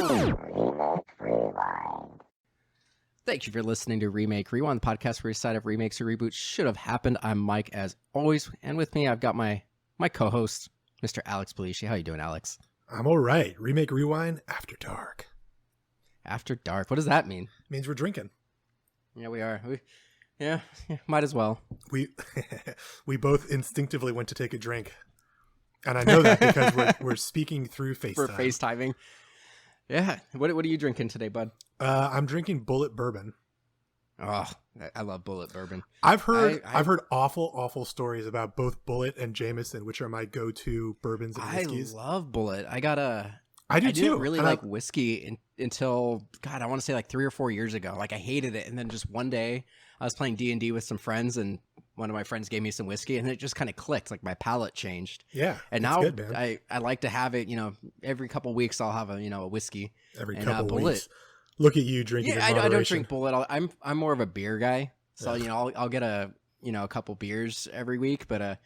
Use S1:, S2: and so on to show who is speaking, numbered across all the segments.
S1: Remake Rewind.
S2: Thank you for listening to Remake Rewind, the podcast where we decide if remakes or reboots should have happened. I'm Mike, as always, and with me I've got my co-host, Mr. Alex Belici. How you doing, Alex?
S3: I'm all right. Remake Rewind after dark.
S2: After dark. What does that mean?
S3: Means we're drinking.
S2: Yeah, we are. Yeah, might as well.
S3: We both instinctively went to take a drink, and I know that because we're speaking through FaceTime.
S2: For FaceTiming. Yeah. What are you drinking today, bud?
S3: I'm drinking Bullet Bourbon.
S2: Oh, I love Bullet Bourbon.
S3: I've heard awful stories about both Bullet and Jameson, which are my go-to bourbons and whiskeys.
S2: I love Bullet. I didn't really like whiskey until, God, I want to say like 3 or 4 years ago. Like I hated it. And then just one day I was playing D&D with some friends and one of my friends gave me some whiskey and it just kind of clicked. Like my palate changed.
S3: Yeah.
S2: And now
S3: good, man.
S2: I like to have it, every couple weeks I'll have a whiskey.
S3: Every
S2: and,
S3: couple
S2: Bullet.
S3: weeks. Look at you drinking in moderation.
S2: I don't drink Bullet. I'm more of a beer guy. So, I'll get a couple beers every week, but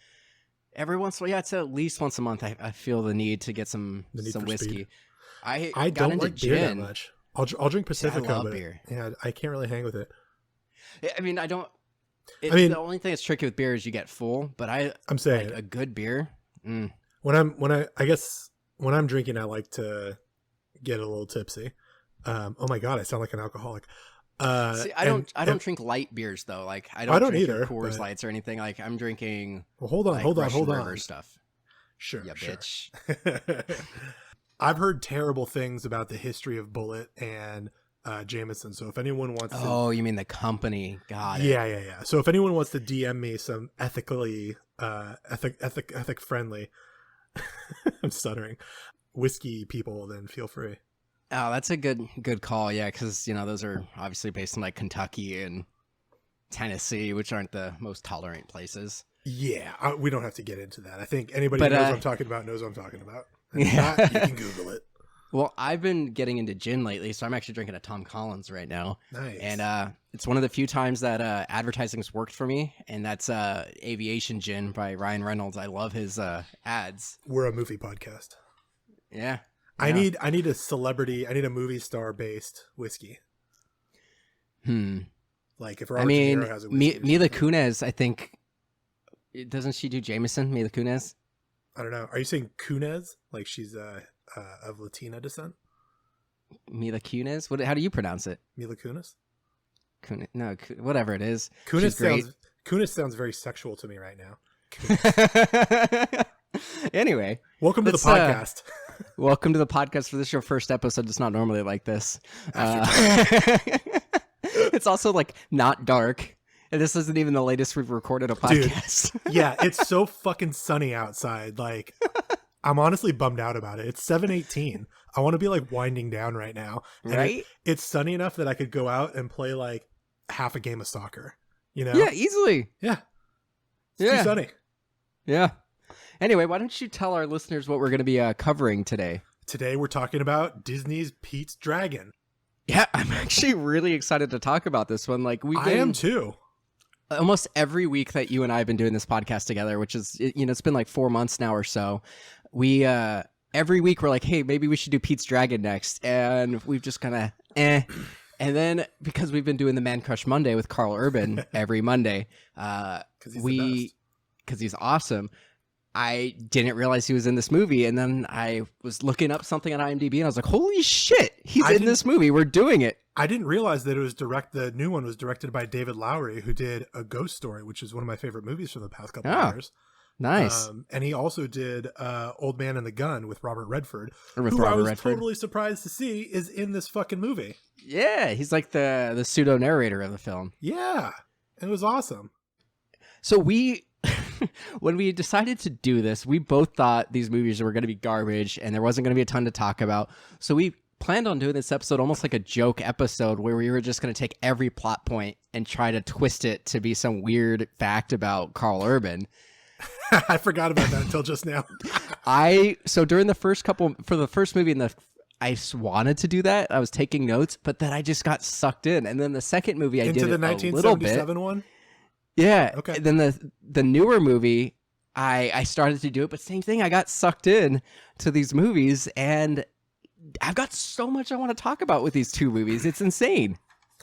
S2: every once in a while, it's at least once a month I feel the need to get some whiskey.
S3: Speed.
S2: I
S3: don't like beer that much. I'll drink Pacifico,
S2: I love
S3: but
S2: beer.
S3: Yeah, I can't really hang with it.
S2: The only thing that's tricky with beer is you get full, but I'm saying like a good beer.
S3: When I'm drinking, I like to get a little tipsy. Oh my God, I sound like an alcoholic.
S2: I don't drink light beers though. Like I don't drink either, Coors Lights or anything. Like I'm drinking.
S3: Well, hold on.
S2: Stuff.
S3: Sure,
S2: yeah,
S3: sure.
S2: Bitch.
S3: I've heard terrible things about the history of Bullet and Jameson. So if anyone wants to...
S2: you mean the company? Got it.
S3: Yeah. So if anyone wants to DM me some ethically, ethic friendly, I'm stuttering, whiskey people, then feel free.
S2: Oh, that's a good call. Yeah, because those are obviously based in like Kentucky and Tennessee, which aren't the most tolerant places.
S3: Yeah, we don't have to get into that. I think anybody who knows what I'm talking about knows what I'm talking about. If not, you can Google it.
S2: Well, I've been getting into gin lately, so I'm actually drinking a Tom Collins right now.
S3: Nice.
S2: And it's one of the few times that advertising's worked for me, and that's Aviation Gin by Ryan Reynolds. I love his ads.
S3: We're a movie podcast.
S2: Yeah.
S3: I need a celebrity. I need a movie star based whiskey. Like if Robert De Niro has a whiskey.
S2: Mila Kunis, I think. Doesn't she do Jameson? Mila Kunis?
S3: I don't know. Are you saying Kunis? Like she's of Latina descent?
S2: Mila Kunis? How do you pronounce it?
S3: Mila Kunis?
S2: No, whatever it is.
S3: Kunis sounds very sexual to me right now.
S2: Anyway.
S3: Welcome to the podcast.
S2: Welcome to the podcast. For this your first episode. It's not normally like this. It's also like not dark. And this isn't even the latest we've recorded a podcast.
S3: Dude, yeah, it's so fucking sunny outside. Like, I'm honestly bummed out about it. It's 7:18. I want to be like winding down right now. And
S2: right?
S3: It's sunny enough that I could go out and play like half a game of soccer.
S2: Yeah, easily.
S3: Yeah. It's too sunny.
S2: Yeah. Anyway, why don't you tell our listeners what we're going to be covering today?
S3: Today we're talking about Disney's Pete's Dragon.
S2: Yeah, I'm actually really excited to talk about this one. Like
S3: I am too.
S2: Almost every week that you and I have been doing this podcast together, which is, it's been like 4 months now or so. We, every week we're like, hey, maybe we should do Pete's Dragon next. And we've just kind of, And then because we've been doing the Man Crush Monday with Karl Urban every Monday, because he's awesome. I didn't realize he was in this movie. And then I was looking up something on IMDb and I was like, holy shit, he's in this movie. We're doing it.
S3: I didn't realize that the new one was directed by David Lowery, who did A Ghost Story, which is one of my favorite movies from the past couple of years.
S2: Nice.
S3: And he also did Old Man and the Gun with Robert Redford,
S2: I was
S3: totally surprised to see is in this fucking movie.
S2: Yeah, he's like the pseudo narrator of the film.
S3: Yeah, and it was awesome.
S2: So when we decided to do this, we both thought these movies were going to be garbage and there wasn't going to be a ton to talk about. So we planned on doing this episode almost like a joke episode where we were just going to take every plot point and try to twist it to be some weird fact about Karl Urban.
S3: I forgot about that until just now.
S2: So during the first for the first movie I wanted to do that. I was taking notes, but then I just got sucked in. And then the second movie I did it a little bit.
S3: Into the 1977 one?
S2: Yeah.
S3: Okay.
S2: And then the newer movie, I started to do it, but same thing. I got sucked in to these movies and I've got so much I want to talk about with these two movies. It's insane.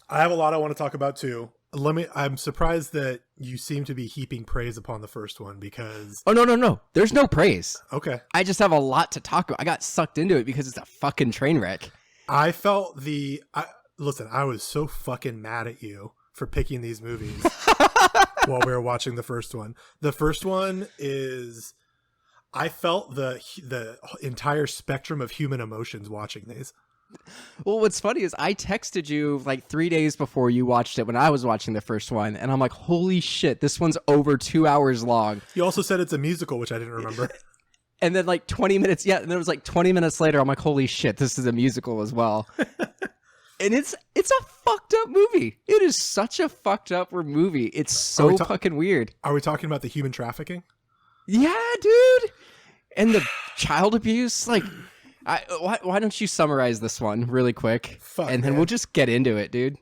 S3: I have a lot I want to talk about too. I'm surprised that you seem to be heaping praise upon the first one because...
S2: Oh, no. There's no praise.
S3: Okay.
S2: I just have a lot to talk about. I got sucked into it because it's a fucking train wreck.
S3: I felt listen, I was so fucking mad at you for picking these movies while we were watching the first one. The first one is... I felt the entire spectrum of human emotions watching these.
S2: Well, what's funny is I texted you like 3 days before you watched it when I was watching the first one, and I'm like, holy shit, this one's over 2 hours long.
S3: You also said it's a musical, which I didn't remember.
S2: And then like 20 minutes, and then it was like 20 minutes later, I'm like, holy shit, this is a musical as well. And it's a fucked up movie. It is such a fucked up movie. It's so fucking weird.
S3: Are we talking about the human trafficking?
S2: Yeah, dude. And the child abuse, like... why don't you summarize this one really quick? And then we'll just get into it, dude.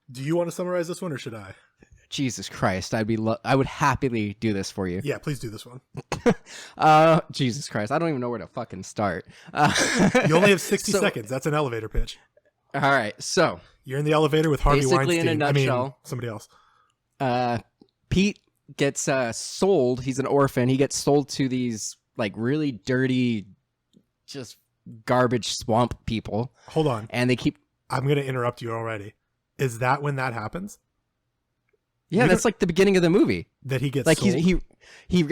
S3: Do you want to summarize this one or should I?
S2: Jesus Christ, I would happily do this for you.
S3: Yeah, please do this one.
S2: Jesus Christ, I don't even know where to fucking start.
S3: You only have 60 seconds. That's an elevator pitch.
S2: All right, so
S3: you're in the elevator with Harvey
S2: basically
S3: Weinstein.
S2: In a nutshell,
S3: somebody else.
S2: Pete gets sold. He's an orphan. He gets sold to these like really dirty, just garbage swamp people.
S3: Hold on.
S2: And they keep...
S3: I'm going to interrupt you already. Is that when that happens?
S2: Yeah, that's like the beginning of the movie.
S3: That he gets
S2: like
S3: sold?
S2: he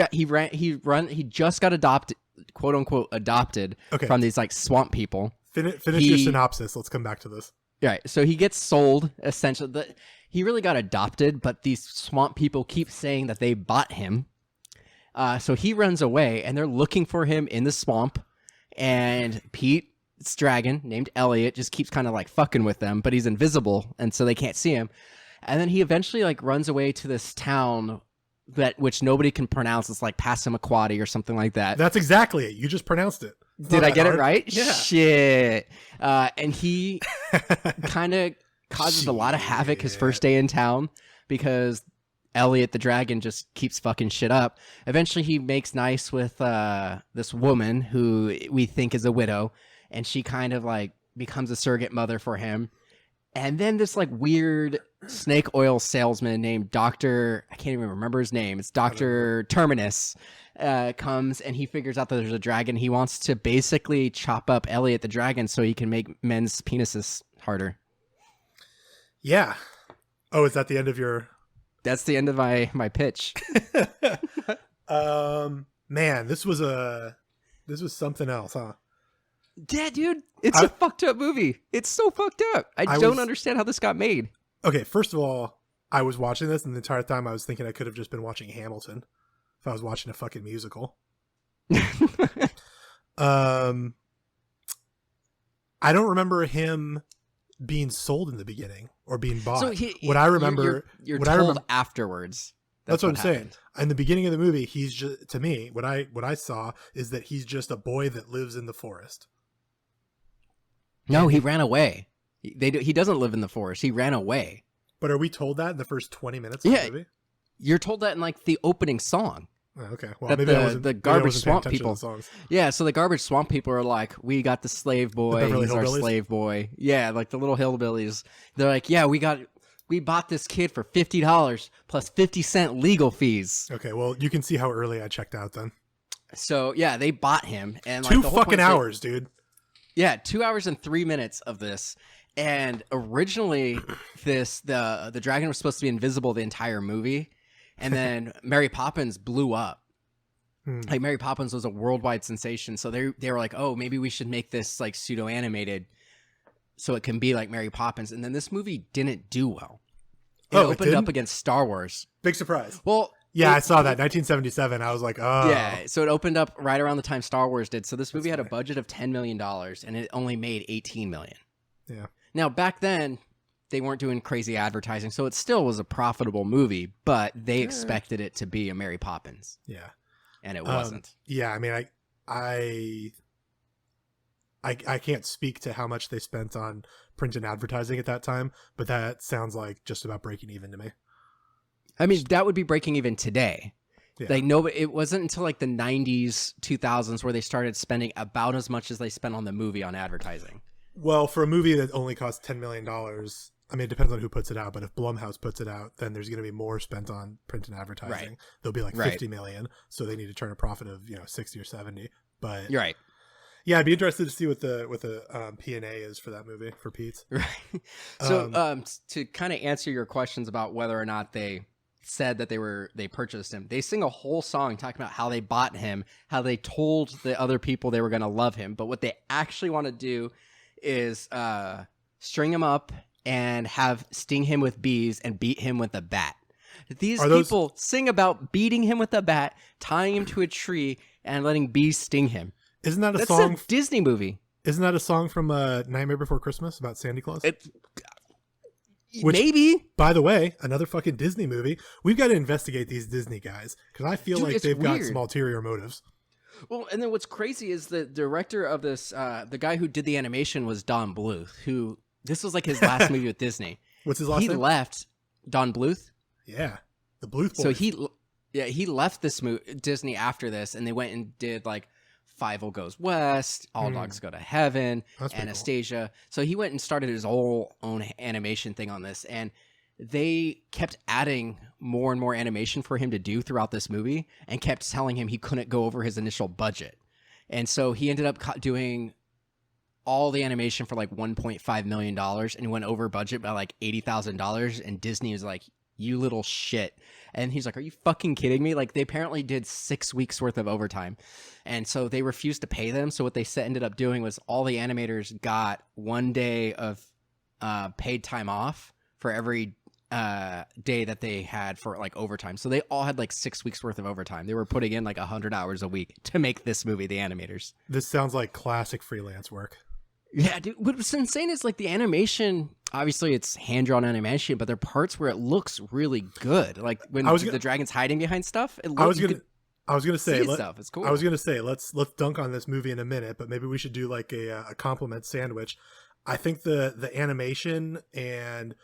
S2: just got adopted, quote unquote adopted from these like swamp people.
S3: Finish your synopsis. Let's come back to this.
S2: Right. So he gets sold essentially. He really got adopted, but these swamp people keep saying that they bought him. So he runs away and they're looking for him in the swamp. And Pete's dragon, named Elliot, just keeps kind of like fucking with them, but he's invisible, and so they can't see him. And then he eventually like runs away to this town which nobody can pronounce. It's like Passamaquoddy or something like that.
S3: That's exactly it. You just pronounced it.
S2: Did I get it right?
S3: Yeah.
S2: Shit. And he kind of causes a lot of havoc his first day in town because Elliot the dragon just keeps fucking shit up. Eventually he makes nice with this woman who we think is a widow, and she kind of like becomes a surrogate mother for him. And then this like weird snake oil salesman named Dr. I can't even remember his name. It's Dr. Terminus comes, and he figures out that there's a dragon. He wants to basically chop up Elliot the dragon so he can make men's penises harder.
S3: Yeah. Oh, is that the end of your...
S2: That's the end of my pitch.
S3: Man, this was something else, huh?
S2: Yeah, dude, it's a fucked up movie. It's so fucked up. I don't understand how this got made.
S3: Okay, first of all, I was watching this, and the entire time I was thinking I could have just been watching Hamilton if I was watching a fucking musical. I don't remember him being sold in the beginning or being bought.
S2: So
S3: what I remember,
S2: you're told afterwards.
S3: That's what I'm saying. In the beginning of the movie, he's just, to me, what I saw is that he's just a boy that lives in the forest.
S2: No, he ran away. He doesn't live in the forest. He ran away.
S3: But are we told that in the first 20 minutes of the movie?
S2: You're told that in like the opening song.
S3: Oh, okay. Well,
S2: that the garbage swamp people. Yeah, so the garbage swamp people are like, we got the slave boy. He's our slave boy. Yeah, like the little hillbillies. They're like, yeah, we bought this kid for $50 plus 50-cent legal fees.
S3: Okay, well, you can see how early I checked out then.
S2: So yeah, they bought him, and like
S3: 2 fucking hours, dude.
S2: Yeah, 2 hours and 3 minutes of this. And originally, the dragon was supposed to be invisible the entire movie, and then Mary Poppins blew up. Like Mary Poppins was a worldwide sensation, so they were like, oh, maybe we should make this like pseudo animated, so it can be like Mary Poppins. And then this movie didn't do well. It opened up against Star Wars.
S3: Big surprise.
S2: Well,
S3: yeah, I saw that 1977. I was like, oh,
S2: yeah. So it opened up right around the time Star Wars did. So this movie had a budget of $10 million, and it only made $18 million.
S3: Yeah.
S2: Now back then, they weren't doing crazy advertising, so it still was a profitable movie. But they expected it to be a Mary Poppins.
S3: Yeah.
S2: And it wasn't.
S3: Yeah, I mean, I can't speak to how much they spent on print and advertising at that time, but that sounds like just about breaking even to me.
S2: I mean, that would be breaking even today.
S3: Yeah.
S2: Like no, it wasn't until like the 90s, 2000s where they started spending about as much as they spent on the movie on advertising.
S3: Well, for a movie that only costs $10 million, I mean, it depends on who puts it out, but if Blumhouse puts it out, then there's going to be more spent on print and advertising.
S2: Right.
S3: There'll be like
S2: Right.
S3: 50 million, so they need to turn a profit of 60 or 70. But
S2: You're right.
S3: yeah, I'd be interested to see what the P&A is for that movie for Pete's.
S2: Right. So to kind of answer your questions about whether or not they said that they purchased him, they sing a whole song talking about how they bought him, how they told the other people they were going to love him, but what they actually want to do is string him up and sting him with bees and beat him with a bat. These people sing about beating him with a bat, tying him to a tree, and letting bees sting him.
S3: Isn't that
S2: That's
S3: song?
S2: a Disney movie.
S3: Isn't that a song from Nightmare Before Christmas about Santa Claus? Which,
S2: maybe.
S3: By the way, another fucking Disney movie. We've got to investigate these Disney guys because I feel like they've got some ulterior motives.
S2: Well, and then what's crazy is the director of this, the guy who did the animation was Don Bluth, who this was like his last movie with Disney.
S3: What's his last name?
S2: He left Don Bluth.
S3: Yeah, the Bluth boys.
S2: So he left this Disney after this, and they went and did like Fievel Goes West, All Dogs Go to Heaven, Anastasia. Cool. So he went and started his own animation thing on this, and they kept adding more and more animation for him to do throughout this movie and kept telling him he couldn't go over his initial budget. And so he ended up doing all the animation for like $1.5 million, and he went over budget by like $80,000. And Disney was like, "You little shit." And he's like, "Are you fucking kidding me?" Like, they apparently did 6 weeks worth of overtime. And so they refused to pay them. So what they ended up doing was all the animators got 1 day of paid time off for every day that they had for like overtime. So they all had like 6 weeks worth of overtime. They were putting in like 100 hours a week to make this movie, the animators.
S3: This sounds like classic freelance work.
S2: Yeah, dude. What's insane is like the animation, obviously it's hand-drawn animation, but there are parts where it looks really good. Like when the dragon's hiding behind stuff,
S3: I was gonna say
S2: stuff. It's cool.
S3: I was gonna say let's dunk on this movie in a minute, but maybe we should do like a compliment sandwich. I think the animation and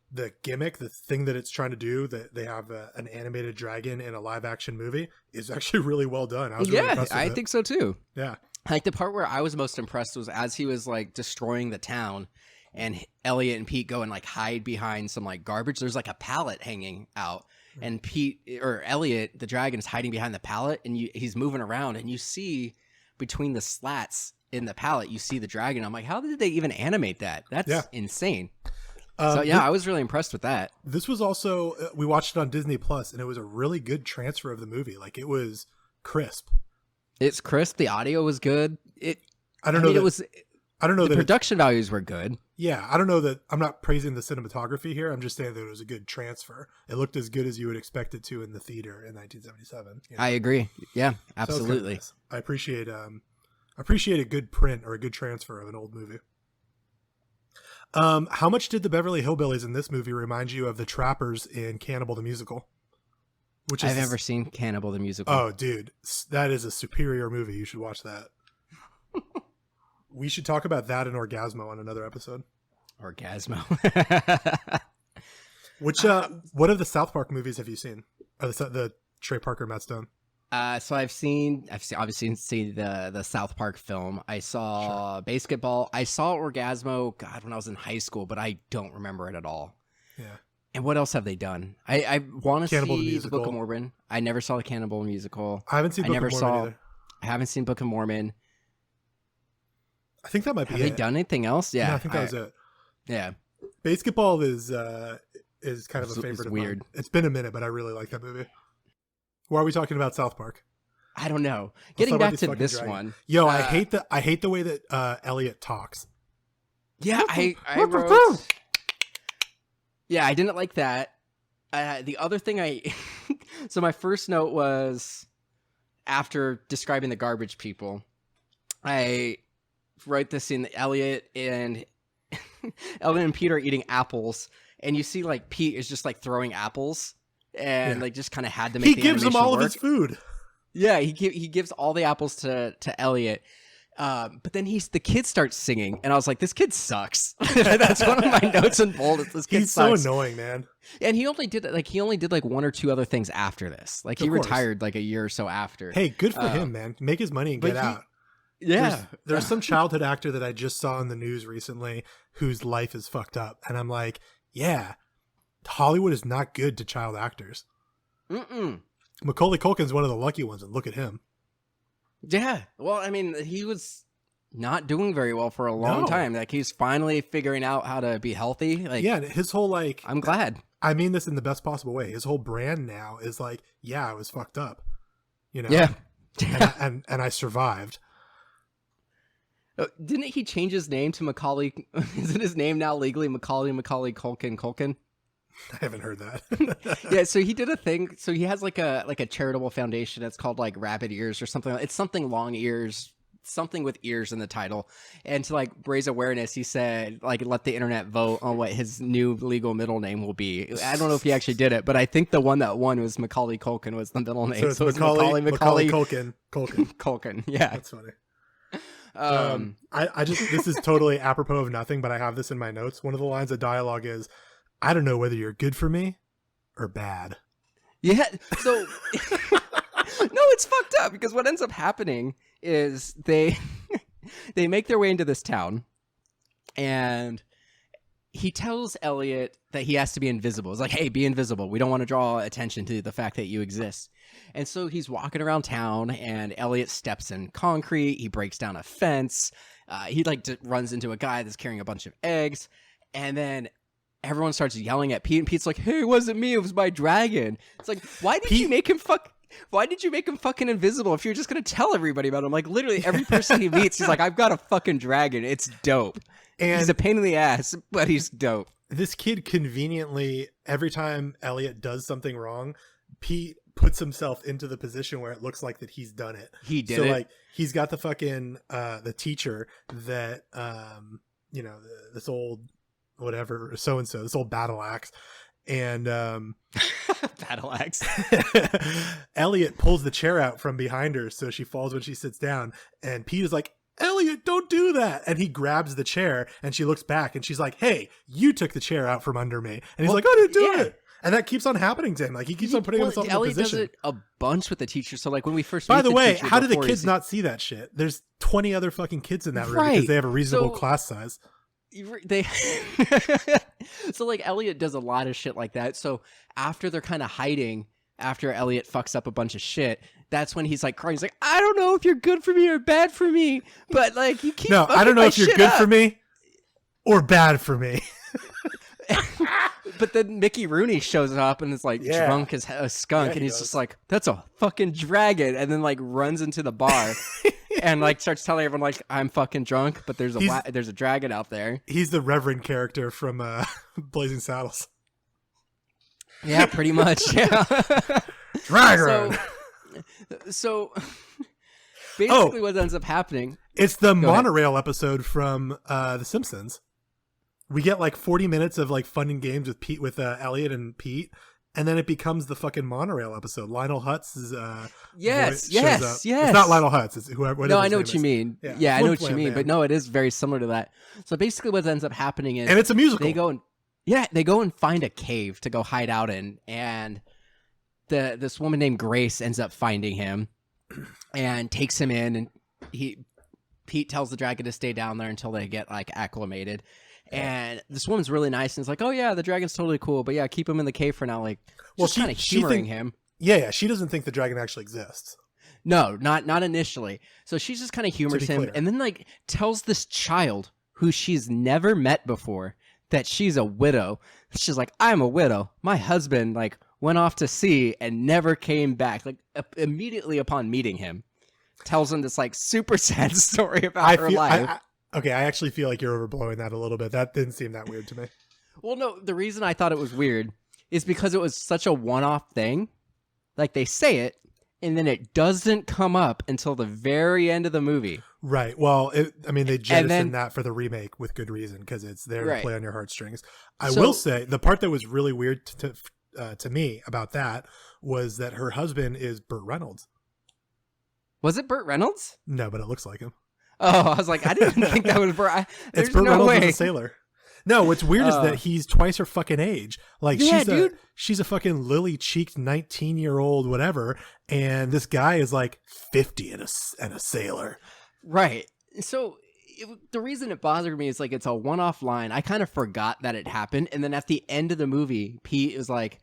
S3: the gimmick, the thing that it's trying to do, that they have an animated dragon in a live action movie, is actually really well done. I was really impressed with
S2: I
S3: it.
S2: think so too.
S3: Yeah.
S2: Like the part where I was most impressed was as he was like destroying the town, and Elliot and Pete go and like hide behind some like garbage. There's like a pallet hanging out, and Elliot, the dragon, is hiding behind the pallet, and he's moving around, and you see between the slats in the pallet, you see the dragon. I'm like, how did they even animate that? That's insane. I was really impressed with that. This
S3: was also we watched it on Disney Plus, and it was a really good transfer of the movie. Like, it was crisp.
S2: It's crisp. The audio was good. The production values were good.
S3: Yeah, I don't know that I'm not praising the cinematography here. I'm just saying that it was a good transfer. It looked as good as you would expect it to in the theater in 1977. You know?
S2: I agree. Yeah, absolutely.
S3: So I appreciate a good print or a good transfer of an old movie. How much did the Beverly Hillbillies in this movie remind you of the Trappers in Cannibal the Musical?
S2: I've never seen Cannibal the Musical.
S3: Oh, dude, that is a superior movie. You should watch that. We should talk about that and Orgasmo on another episode.
S2: Orgasmo.
S3: What of the South Park movies have you seen? Or the Trey Parker, Matt Stone?
S2: So I've obviously seen the South Park film. I saw Basketball. I saw Orgasmo, God, when I was in high school, but I don't remember it at all.
S3: Yeah.
S2: And what else have they done? I want to see
S3: the
S2: Book of Mormon. I never saw the Cannibal musical.
S3: I haven't seen Book of Mormon either.
S2: I haven't seen Book of Mormon.
S3: I think that might be it.
S2: Have they done anything else? Yeah.
S3: No, I think that was it.
S2: Yeah.
S3: Basketball is kind of a favorite of
S2: weird.
S3: mine. It's been a minute, but I really like that movie. Why are we talking about South Park?
S2: I don't know. Getting back to this one.
S3: Yo, I hate the way that Elliot talks.
S2: Yeah, I wrote... Yeah, I didn't like that. The other thing so my first note was, after describing the garbage people, I write this in Elliot and Pete are eating apples, and you see like Pete is just like throwing apples, and like just kind of had to make.
S3: He gives him all of his food.
S2: Yeah, he gives all the apples to Elliot, But then the kid starts singing, and I was like, "This kid sucks." That's one of my notes in bold. This kid
S3: He's
S2: sucks.
S3: so annoying, man.
S2: And he only did like one or two other things after this. Like he retired like a year or so after.
S3: Hey, good for him, man. Make his money and get out.
S2: Yeah,
S3: there's some childhood actor that I just saw in the news recently whose life is fucked up, and I'm like, yeah, Hollywood is not good to child actors. Macaulay Culkin's one of the lucky ones, and look at him.
S2: Yeah. Well, I mean, he was not doing very well for a long time. Like he's finally figuring out how to be healthy. Like,
S3: yeah, his whole like,
S2: I'm glad.
S3: I mean this in the best possible way. His whole brand now is like, yeah, I was fucked up, you know.
S2: Yeah.
S3: And I survived.
S2: Didn't he change his name to Macaulay? Isn't his name now legally Macaulay Culkin?
S3: I haven't heard that.
S2: Yeah, so he did a thing. So he has like a charitable foundation. It's called like Rabbit Ears or something. It's something long ears, something with ears in the title. And to like raise awareness, he said like let the internet vote on what his new legal middle name will be. I don't know if he actually did it, but I think the one that won was Macaulay Culkin was the middle name.
S3: So it's Macaulay Culkin.
S2: Culkin. Yeah,
S3: that's funny. I just, this is totally apropos of nothing, but I have this in my notes. One of the lines of dialogue is, I don't know whether you're good for me or bad.
S2: Yeah. So no, it's fucked up because what ends up happening is they make their way into this town, and he tells Elliot that he has to be invisible. It's like, hey, be invisible. We don't want to draw attention to the fact that you exist. And so he's walking around town, and Elliot steps in concrete. He breaks down a fence. He runs into a guy that's carrying a bunch of eggs, and then everyone starts yelling at Pete, and Pete's like, "Hey, it wasn't me. It was my dragon." It's like, why did you make him fucking invisible if you're just gonna tell everybody about him? Like literally every person he meets, he's like, "I've got a fucking dragon. It's dope." And he's a pain in the ass, but he's dope.
S3: This kid conveniently, every time Elliot does something wrong, Pete puts himself into the position where it looks like that he's done it.
S2: He did
S3: so
S2: it.
S3: Like he's got the fucking the teacher that you know, this old whatever so-and-so, this old battle axe, and
S2: battle axe.
S3: Elliot pulls the chair out from behind her so she falls when she sits down, and Pete is like, Elliot, don't do that. And he grabs the chair, and she looks back, and she's like, hey, you took the chair out from under me. And he's like, I didn't do it. And that keeps on happening to him. Like he keeps on putting himself in the
S2: Elliot
S3: position.
S2: does it a bunch with the teacher. So like when we first
S3: By the way, how do the kids not see that shit? There's 20 other fucking kids in that room because they have a reasonable class size.
S2: So like Elliot does a lot of shit like that. So after they're kind of hiding, after Elliot fucks up a bunch of shit, that's when he's like crying. He's like, I don't know if you're good for me or bad for me, but like you keep.
S3: No, I don't know if you're good for me or bad for me.
S2: But then Mickey Rooney shows up and is like drunk as a skunk, and he's just like, "That's a fucking dragon," and then like runs into the bar and like starts telling everyone like, "I'm fucking drunk, but there's a dragon out there." He's
S3: the Reverend character from Blazing Saddles.
S2: Yeah, pretty much. Yeah,
S3: dragon.
S2: So basically, what ends up happening?
S3: It's the monorail episode from The Simpsons. We get like 40 minutes of like fun and games with Elliot and Pete, and then it becomes the fucking monorail episode. Lionel Hutz is
S2: yes.
S3: It's not Lionel Hutz. It's whoever.
S2: No, I know what you mean. Yeah, I know what you mean. But no, it is very similar to that. So basically, what ends up happening is,
S3: and it's a musical.
S2: They go and find a cave to go hide out in, and this woman named Grace ends up finding him and takes him in, and Pete tells the dragon to stay down there until they get like acclimated. And this woman's really nice, and it's like, oh yeah, the dragon's totally cool, but yeah, keep him in the cave for now. Like, just kind of humoring him.
S3: Yeah, she doesn't think the dragon actually exists.
S2: No, not initially. So she's just kind of humors him, and then like tells this child who she's never met before that she's a widow. She's like, I'm a widow. My husband like went off to sea and never came back. Like immediately upon meeting him, tells him this like super sad story about her life.
S3: Okay, I actually feel like you're overblowing that a little bit. That didn't seem that weird to me.
S2: Well, no, the reason I thought it was weird is because it was such a one-off thing. Like, they say it, and then it doesn't come up until the very end of the movie.
S3: Right. Well, they jettisoned that for the remake with good reason, because it's there to play on your heartstrings. I will say, the part that was really weird to me about that was that her husband is Burt Reynolds.
S2: Was it Burt Reynolds?
S3: No, but it looks like him.
S2: Oh, I was like, I didn't think that was Burt. There's
S3: It's Burt
S2: no
S3: Reynolds
S2: way.
S3: as a sailor. No, what's weird is that he's twice her fucking age. Like
S2: Yeah,
S3: she's a fucking lily-cheeked 19-year-old whatever, and this guy is like 50 and a sailor.
S2: Right. So the reason it bothered me is like it's a one-off line. I kind of forgot that it happened, and then at the end of the movie, Pete is like,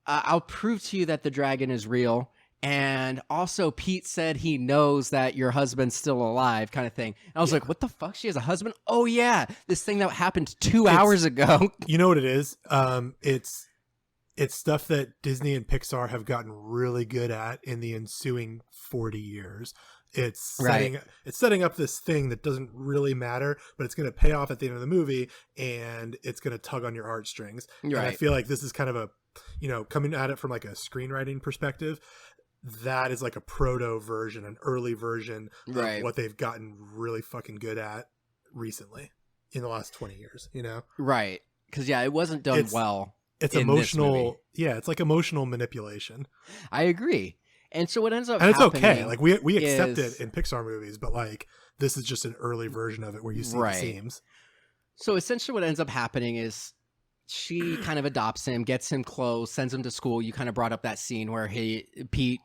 S2: "I'll prove to you that the dragon is real." And also, Pete said he knows that your husband's still alive, kind of thing. And I was like, what the fuck? She has a husband? Oh, yeah. This thing that happened 2 hours ago.
S3: You know what it is? It's stuff that Disney and Pixar have gotten really good at in the ensuing 40 years. It's setting up this thing that doesn't really matter, but it's going to pay off at the end of the movie, and it's going to tug on your heartstrings.
S2: Right.
S3: And I feel like this is kind of a, coming at it from like a screenwriting perspective, that is like a proto version, an early version of what they've gotten really fucking good at recently in the last 20 years, Right.
S2: Because, it wasn't done well.
S3: It's emotional. Yeah, it's like emotional manipulation.
S2: I agree. And so what ends up
S3: and it's
S2: happening
S3: okay. Like we accept it in Pixar movies, but like this is just an early version of it where you see the seams. So
S2: essentially what ends up happening is she kind of adopts him, gets him clothes, sends him to school. You kind of brought up that scene where Pete's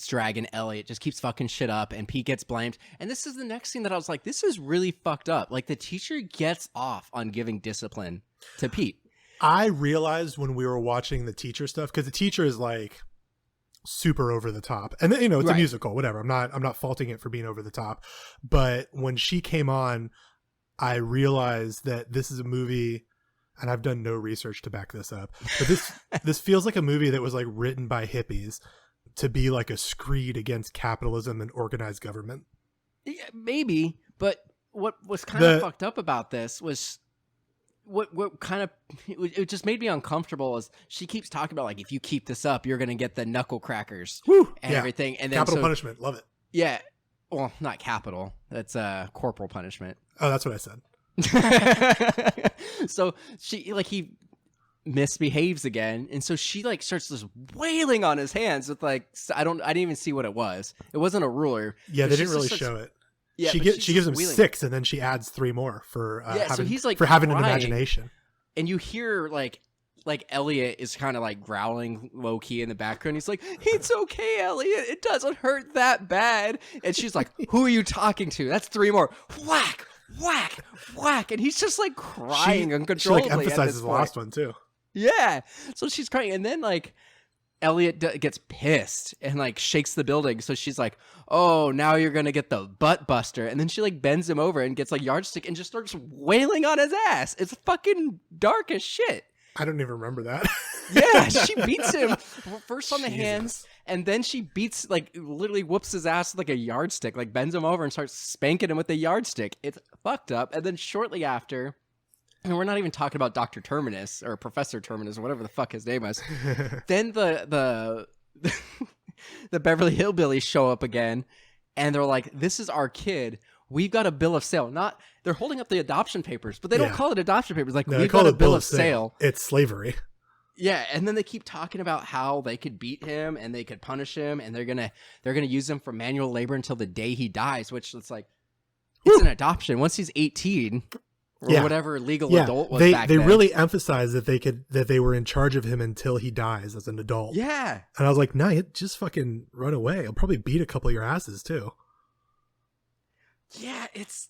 S2: dragon Elliot just keeps fucking shit up, and Pete gets blamed. And this is the next scene that I was like, this is really fucked up. Like the teacher gets off on giving discipline to Pete.
S3: I realized when we were watching the teacher stuff, because the teacher is like super over the top, and then, it's a musical, whatever. I'm not faulting it for being over the top, but when she came on, I realized that this is a movie, and I've done no research to back this up, but this feels like a movie that was like written by hippies to be like a screed against capitalism and organized government.
S2: Yeah, maybe, but what was kind of fucked up about this was what kind of it just made me uncomfortable is she keeps talking about like, if you keep this up, you're gonna get the knuckle crackers and everything, and then
S3: capital punishment. Love it.
S2: Yeah, well, not capital. That's corporal punishment.
S3: Oh, that's what I
S2: said. So he misbehaves again, and so she like starts just wailing on his hands with like I didn't even see what it was. It wasn't a ruler.
S3: Yeah, they didn't really show it. Yeah, she gives him 6, and then she adds 3 more for
S2: so he's like
S3: having an imagination.
S2: And you hear like Elliot is kind of like growling low key in the background. He's like, "It's okay, Elliot. It doesn't hurt that bad." And she's like, "Who are you talking to? That's 3 more." Whack, whack, whack, and he's just like crying uncontrollably.
S3: She like emphasizes the last one too.
S2: Yeah, so she's crying, and then like Elliot gets pissed and like shakes the building. So she's like, "Oh, now you're gonna get the butt buster," and then she like bends him over and gets like yardstick and just starts wailing on his ass. It's fucking dark as shit.
S3: I don't even remember that.
S2: Yeah, she beats him first on the hands, and then she beats like literally whoops his ass with like a yardstick, like bends him over and starts spanking him with the yardstick. It's fucked up. And then shortly after, and we're not even talking about Dr. Terminus or Professor Terminus or whatever the fuck his name is. Then the Beverly Hillbillies show up again, and they're like, "This is our kid. We've got a bill of sale." They're holding up the adoption papers, but they don't call it adoption papers. Like, we've got a bill of sale.
S3: It's slavery.
S2: Yeah, and then they keep talking about how they could beat him and they could punish him, and they're gonna use him for manual labor until the day he dies. Which it's like, it's an adoption. Once he's 18. Or whatever legal adult was back then. They
S3: really emphasized that they were in charge of him until he dies as an adult.
S2: Yeah.
S3: And I was like, nah, just fucking run away. He'll probably beat a couple of your asses too.
S2: Yeah, it's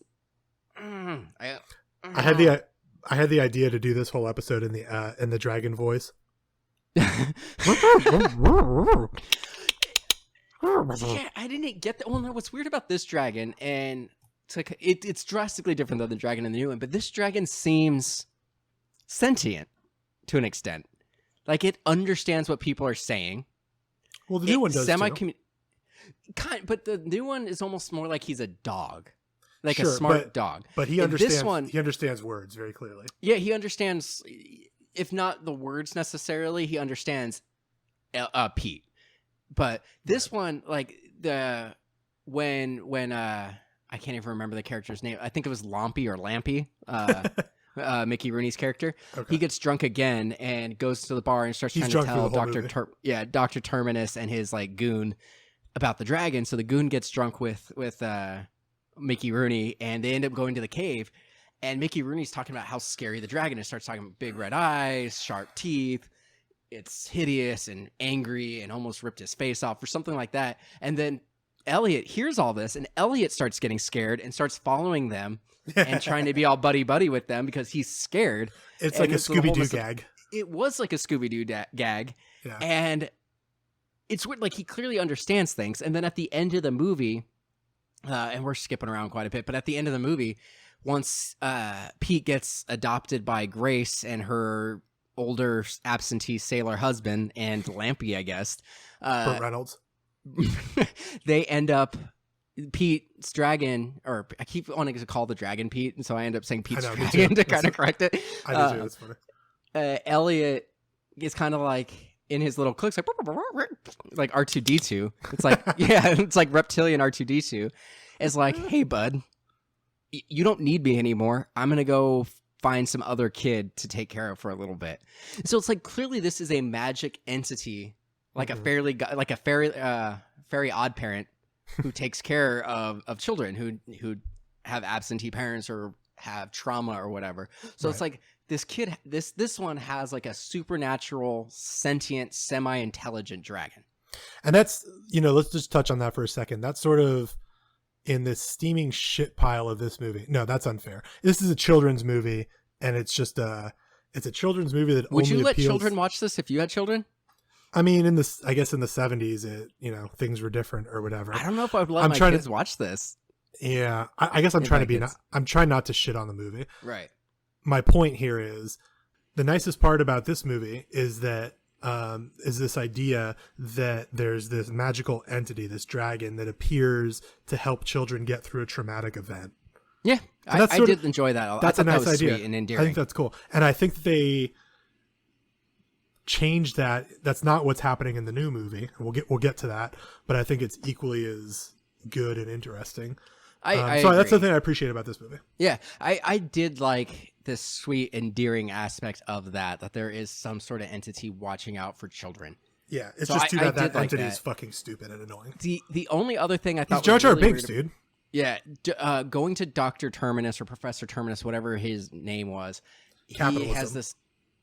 S3: I had the idea to do this whole episode in the dragon voice.
S2: Yeah, I didn't get that. Well, no, what's weird about this dragon, and it's drastically different than the dragon in the new one, but this dragon seems sentient to an extent. Like, it understands what people are saying.
S3: Well, the new one does too.
S2: But the new one is almost more like he's a dog. Like a smart dog.
S3: But he understands words very clearly.
S2: Yeah, he understands, if not the words necessarily, he understands Pete. But this one, like, when I can't even remember the character's name. I think it was Lampy or Lampy, Mickey Rooney's character. Okay. He gets drunk again and goes to the bar and starts trying to tell Dr. Terminus and his like goon about the dragon. So the goon gets drunk with Mickey Rooney, and they end up going to the cave. And Mickey Rooney's talking about how scary the dragon is. Starts talking about big red eyes, sharp teeth. It's hideous and angry and almost ripped his face off or something like that. And then Elliot hears all this, and Elliot starts getting scared and starts following them and trying to be all buddy-buddy with them because he's scared.
S3: It's
S2: and
S3: like a Scooby-Doo gag.
S2: It was like a Scooby-Doo gag.
S3: Yeah.
S2: And it's weird, like he clearly understands things. And then at the end of the movie, and we're skipping around quite a bit, but at the end of the movie, once Pete gets adopted by Grace and her older absentee sailor husband and Lampy, I guess.
S3: Burt Reynolds.
S2: They end up Pete's dragon, or I keep wanting to call the dragon Pete, and so I end up saying Pete's dragon to kind of correct it.
S3: I do too. That's funny.
S2: Elliot is kind of like in his little clicks, like R2D2. It's like it's like reptilian R2D2. It's like, hey bud, you don't need me anymore. I'm gonna go find some other kid to take care of for a little bit. So it's like clearly this is a magic entity, like a fairy odd parent who takes care of children who have absentee parents or have trauma or whatever. So It's like this kid, this one has like a supernatural, sentient, semi-intelligent dragon.
S3: And that's, let's just touch on that for a second. That's sort of in this steaming shit pile of this movie. No, that's unfair. This is a children's movie, and it's just it's a children's movie that
S2: would
S3: only
S2: you let
S3: appeals...
S2: children watch this if you had children?
S3: I mean, I guess in the 70s, things were different or whatever.
S2: I don't know if I would let my kids watch this.
S3: Yeah, I guess I'm trying not to shit on the movie.
S2: Right.
S3: My point here is the nicest part about this movie is that is this idea that there's this magical entity, this dragon that appears to help children get through a traumatic event.
S2: Yeah, I did enjoy that.
S3: That's a nice idea.
S2: Sweet and endearing.
S3: I think that's cool. And I think they changed that. That's not what's happening in the new movie. We'll get to that, but I think it's equally as good and interesting.
S2: I
S3: so
S2: agree.
S3: That's the thing I appreciate about this movie.
S2: Yeah, I did like this sweet, endearing aspect of that there is some sort of entity watching out for children.
S3: Yeah, it's just too bad that entity is fucking stupid and annoying.
S2: The only other thing I thought
S3: He's Jar Jar
S2: really
S3: Binks, dude.
S2: Yeah, going to Dr. Terminus or Professor Terminus, whatever his name was, he has this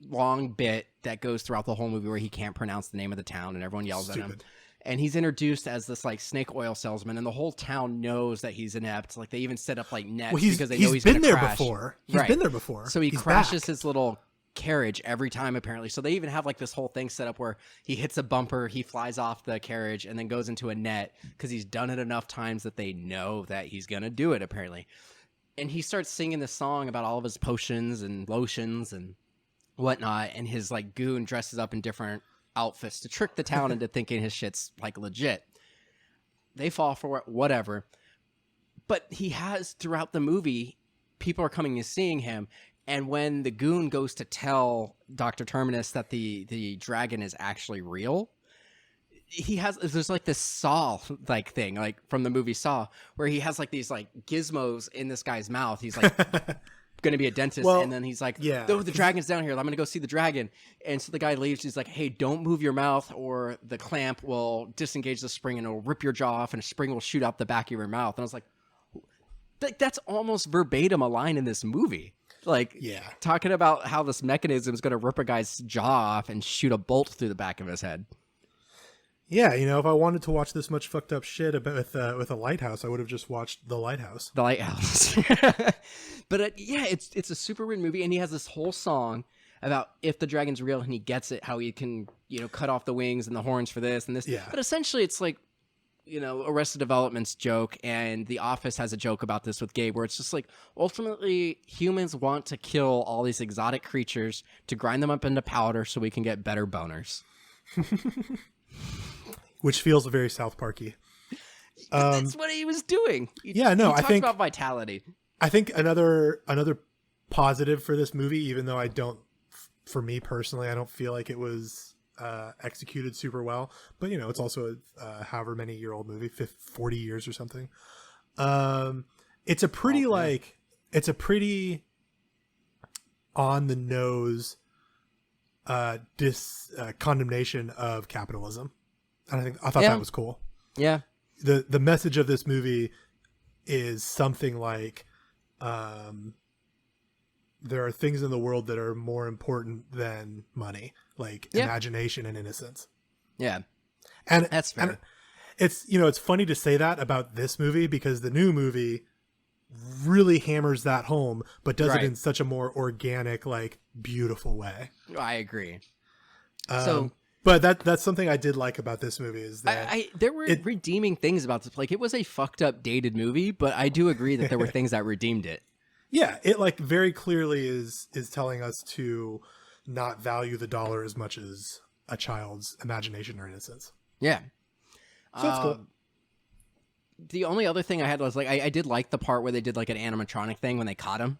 S2: long bit that goes throughout the whole movie where he can't pronounce the name of the town and everyone yells at him. And he's introduced as this like snake oil salesman, and the whole town knows that he's inept. Like they even set up like nets because they know he's been there
S3: before. He's been there before.
S2: So he crashes his little carriage every time apparently. So they even have like this whole thing set up where he hits a bumper, he flies off the carriage, and then goes into a net because he's done it enough times that they know that he's gonna do it apparently. And he starts singing this song about all of his potions and lotions and whatnot, and his like goon dresses up in different outfits to trick the town into thinking his shit's like legit. They fall for it, whatever. But he has throughout the movie, people are coming and seeing him. And when the goon goes to tell Dr. Terminus that the dragon is actually real, there's like this Saw like thing, like from the movie Saw, where he has like these like gizmos in this guy's mouth. He's like going to be a dentist, and then he's like, "Oh, the dragon's down here. I'm going to go see the dragon." And so the guy leaves. He's like, "Hey, don't move your mouth, or the clamp will disengage the spring and it'll rip your jaw off, and a spring will shoot out the back of your mouth." And I was like, "That's almost verbatim a line in this movie." Like, talking about how this mechanism is going to rip a guy's jaw off and shoot a bolt through the back of his head.
S3: Yeah, if I wanted to watch this much fucked up shit with a lighthouse, I would have just watched The Lighthouse.
S2: The Lighthouse. But it's a super weird movie, and he has this whole song about if the dragon's real and he gets it, how he can, cut off the wings and the horns for this and this.
S3: Yeah.
S2: But essentially it's like, Arrested Development's joke, and The Office has a joke about this with Gabe, where it's just like, ultimately humans want to kill all these exotic creatures to grind them up into powder so we can get better boners.
S3: Which feels very South Parky.
S2: That's what he was doing.
S3: He
S2: talked about vitality.
S3: I think another positive for this movie, even though for me personally, I don't feel like it was executed super well, but it's also a however many year old movie, 40 years or something. It's a pretty on the nose condemnation of capitalism. And I thought that was cool.
S2: Yeah.
S3: The message of this movie is something like, there are things in the world that are more important than money, like imagination and innocence.
S2: Yeah.
S3: And
S2: that's fair.
S3: And it's, it's funny to say that about this movie because the new movie really hammers that home, but does it in such a more organic, like beautiful way.
S2: I agree.
S3: But that's something I did like about this movie is that
S2: there were redeeming things about this. Like, it was a fucked up dated movie, but I do agree that there were things that redeemed it.
S3: Yeah, it like very clearly is telling us to not value the dollar as much as a child's imagination or innocence.
S2: Yeah.
S3: So that's cool.
S2: The only other thing I had was like I did like the part where they did like an animatronic thing when they caught him.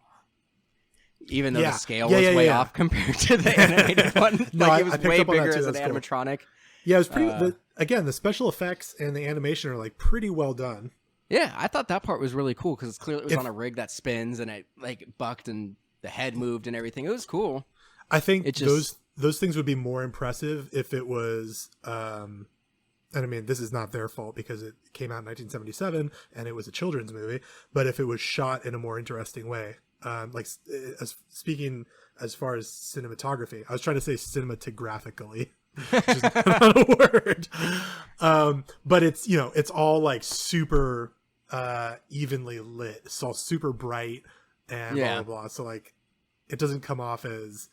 S2: Even though the scale was way off compared to the animated one. Like, it was way bigger as an animatronic.
S3: Yeah, it was pretty again, the special effects and the animation are like pretty well done.
S2: Yeah, I thought that part was really cool because clearly it was on a rig that spins and it like bucked and the head moved and everything. It was cool.
S3: I think those things would be more impressive if it was and I mean, this is not their fault because it came out in 1977 and it was a children's movie, but if it was shot in a more interesting way. Speaking as far as cinematography, I was trying to say cinematographically, which is not a word. But it's, it's all like super evenly lit. It's all super bright and blah, blah, blah. So like, it doesn't come off as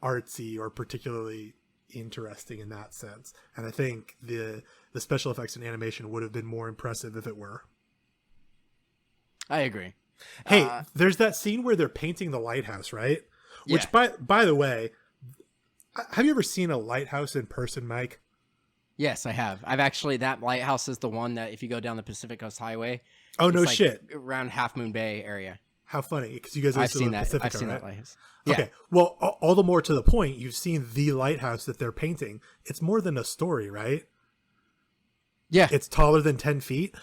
S3: artsy or particularly interesting in that sense. And I think the special effects and animation would have been more impressive if it were.
S2: I agree.
S3: Hey, there's that scene where they're painting the lighthouse, right?
S2: Yeah.
S3: Which, by the way, have you ever seen a lighthouse in person, Mike?
S2: Yes, I have. I've actually, that lighthouse is the one that if you go down the Pacific Coast Highway.
S3: Oh, no
S2: like
S3: shit.
S2: Around Half Moon Bay area.
S3: How funny, because you guys
S2: I've seen
S3: that.
S2: Pacifica,
S3: I've seen
S2: right?
S3: that lighthouse.
S2: Yeah.
S3: Okay, well, all the more to the point, you've seen the lighthouse that they're painting. It's more than a story, right?
S2: Yeah.
S3: It's taller than 10 feet.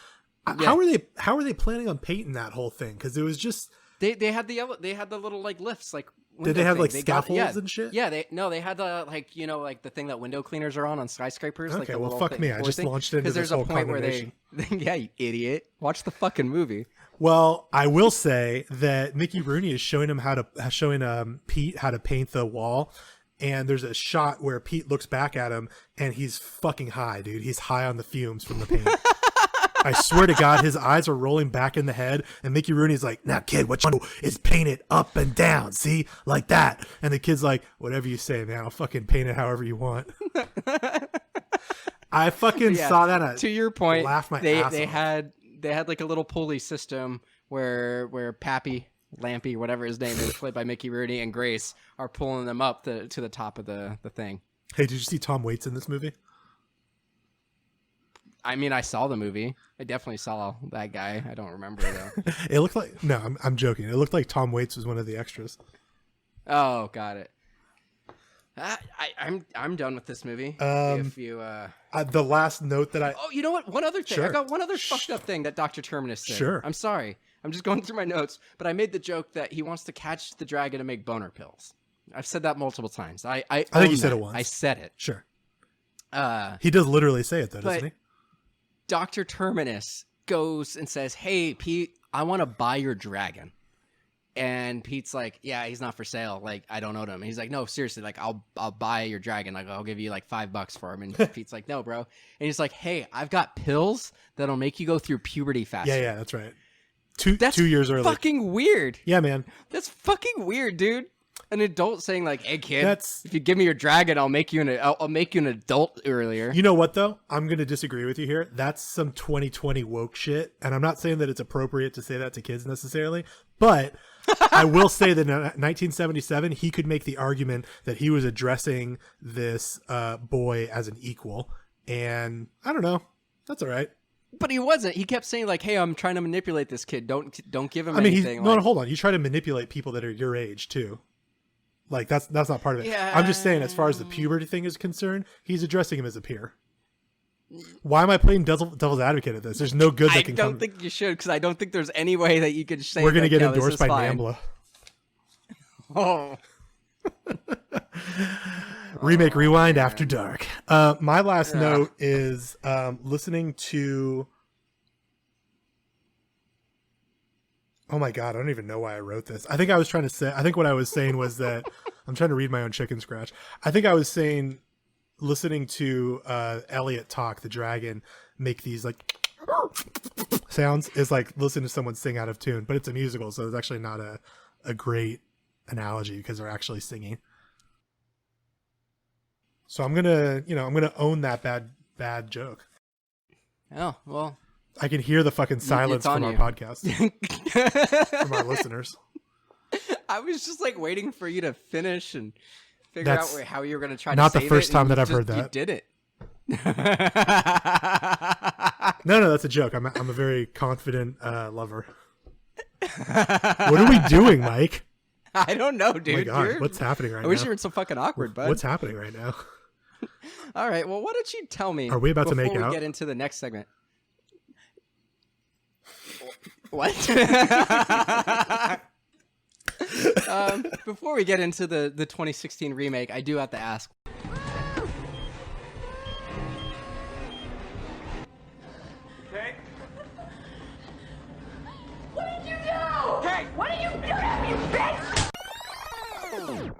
S2: Yeah.
S3: How are they planning on painting that whole thing? Because it was just
S2: they had the little like lifts like.
S3: Did they have like
S2: things.
S3: scaffolds and shit?
S2: Yeah, they had the like like the thing that window cleaners are on skyscrapers.
S3: Okay,
S2: like the
S3: well, fuck me, I just launched into this whole
S2: point
S3: conversation.
S2: Where they yeah, you idiot, watch the fucking movie.
S3: Well, I will say that Mickey Rooney is showing Pete how to paint the wall. And there's a shot where Pete looks back at him and he's fucking high, dude. He's high on the fumes from the paint. I swear to God, his eyes are rolling back in the head. And Mickey Rooney's like, now, kid, what you want is paint it up and down. See? Like that. And the kid's like, whatever you say, man. I'll fucking paint it however you want. I fucking saw that.
S2: To your point,
S3: laughed my ass off.
S2: They had like a little pulley system where Pappy, Lampy, whatever his name is, played by Mickey Rooney, and Grace are pulling them up to the top of the thing.
S3: Hey, did you see Tom Waits in this movie?
S2: I mean, I saw the movie. I definitely saw that guy. I don't remember though.
S3: It looked like I'm joking. It looked like Tom Waits was one of the extras.
S2: Oh, got it. I'm done with this movie. If you
S3: the last note that I
S2: you know what? One other thing.
S3: Sure.
S2: I got one other fucked up thing that Dr. Terminus said.
S3: Sure.
S2: I'm sorry. I'm just going through my notes, but I made the joke that he wants to catch the dragon to make boner pills. I've said that multiple times. I
S3: think you said it once.
S2: I said it.
S3: Sure. He does literally say it though, doesn't he?
S2: Dr. Terminus goes and says, "Hey, Pete, I want to buy your dragon." And Pete's like, "Yeah, he's not for sale. Like, I don't own him." And he's like, "No, seriously, like, I'll buy your dragon. Like, I'll give you like $5 for him." And Pete's like, "No, bro." And he's like, "Hey, I've got pills that'll make you go through puberty faster."
S3: Yeah, that's right. 2 years early.
S2: Fucking weird.
S3: Yeah, man.
S2: That's fucking weird, dude. An adult saying like, "Hey, kid, if you give me your dragon, I'll make you an adult earlier."
S3: You know what though? I'm going to disagree with you here. That's some 2020 woke shit, and I'm not saying that it's appropriate to say that to kids necessarily, but I will say that in 1977 he could make the argument that he was addressing this boy as an equal, and I don't know. That's all right.
S2: But he wasn't. He kept saying like, "Hey, I'm trying to manipulate this kid. Don't give him anything."
S3: No, hold on. You try to manipulate people that are your age too. Like that's not part of it.
S2: Yeah.
S3: I'm just saying, as far as the puberty thing is concerned, he's addressing him as a peer. Why am I playing devil's advocate at this? There's no good that can come.
S2: I don't think you should, because I don't think there's any way that you could say
S3: we're going to get
S2: no,
S3: endorsed by NAMBLA.
S2: Oh.
S3: Remake Rewind After Dark. My last note is listening to Oh my God, I don't even know why I wrote this. I think what I was saying was that I'm trying to read my own chicken scratch. I think I was saying, listening to Elliot talk, the dragon, make these like sounds is like listening to someone sing out of tune, but it's a musical, so it's actually not a great analogy because they're actually singing. So I'm gonna own that bad joke.
S2: Oh, well.
S3: I can hear the fucking silence from our podcast, from our listeners.
S2: I was just like waiting for you to finish and figure out how you were going to try to
S3: not
S2: save
S3: the first
S2: it,
S3: time that I've heard that.
S2: You did it.
S3: No, that's a joke. I'm a very confident lover. What are we doing, Mike?
S2: I don't know, dude.
S3: Oh my God, what's happening right now?
S2: I wish you weren't so fucking awkward, bud.
S3: What's happening right now?
S2: All right, well, why don't you tell me?
S3: Are we about to make
S2: before
S3: out?
S2: we get into the next segment? What? Before we get into the 2016 remake, I do have to ask.
S4: Okay. What did you do? Hey, what did you do to me, bitch?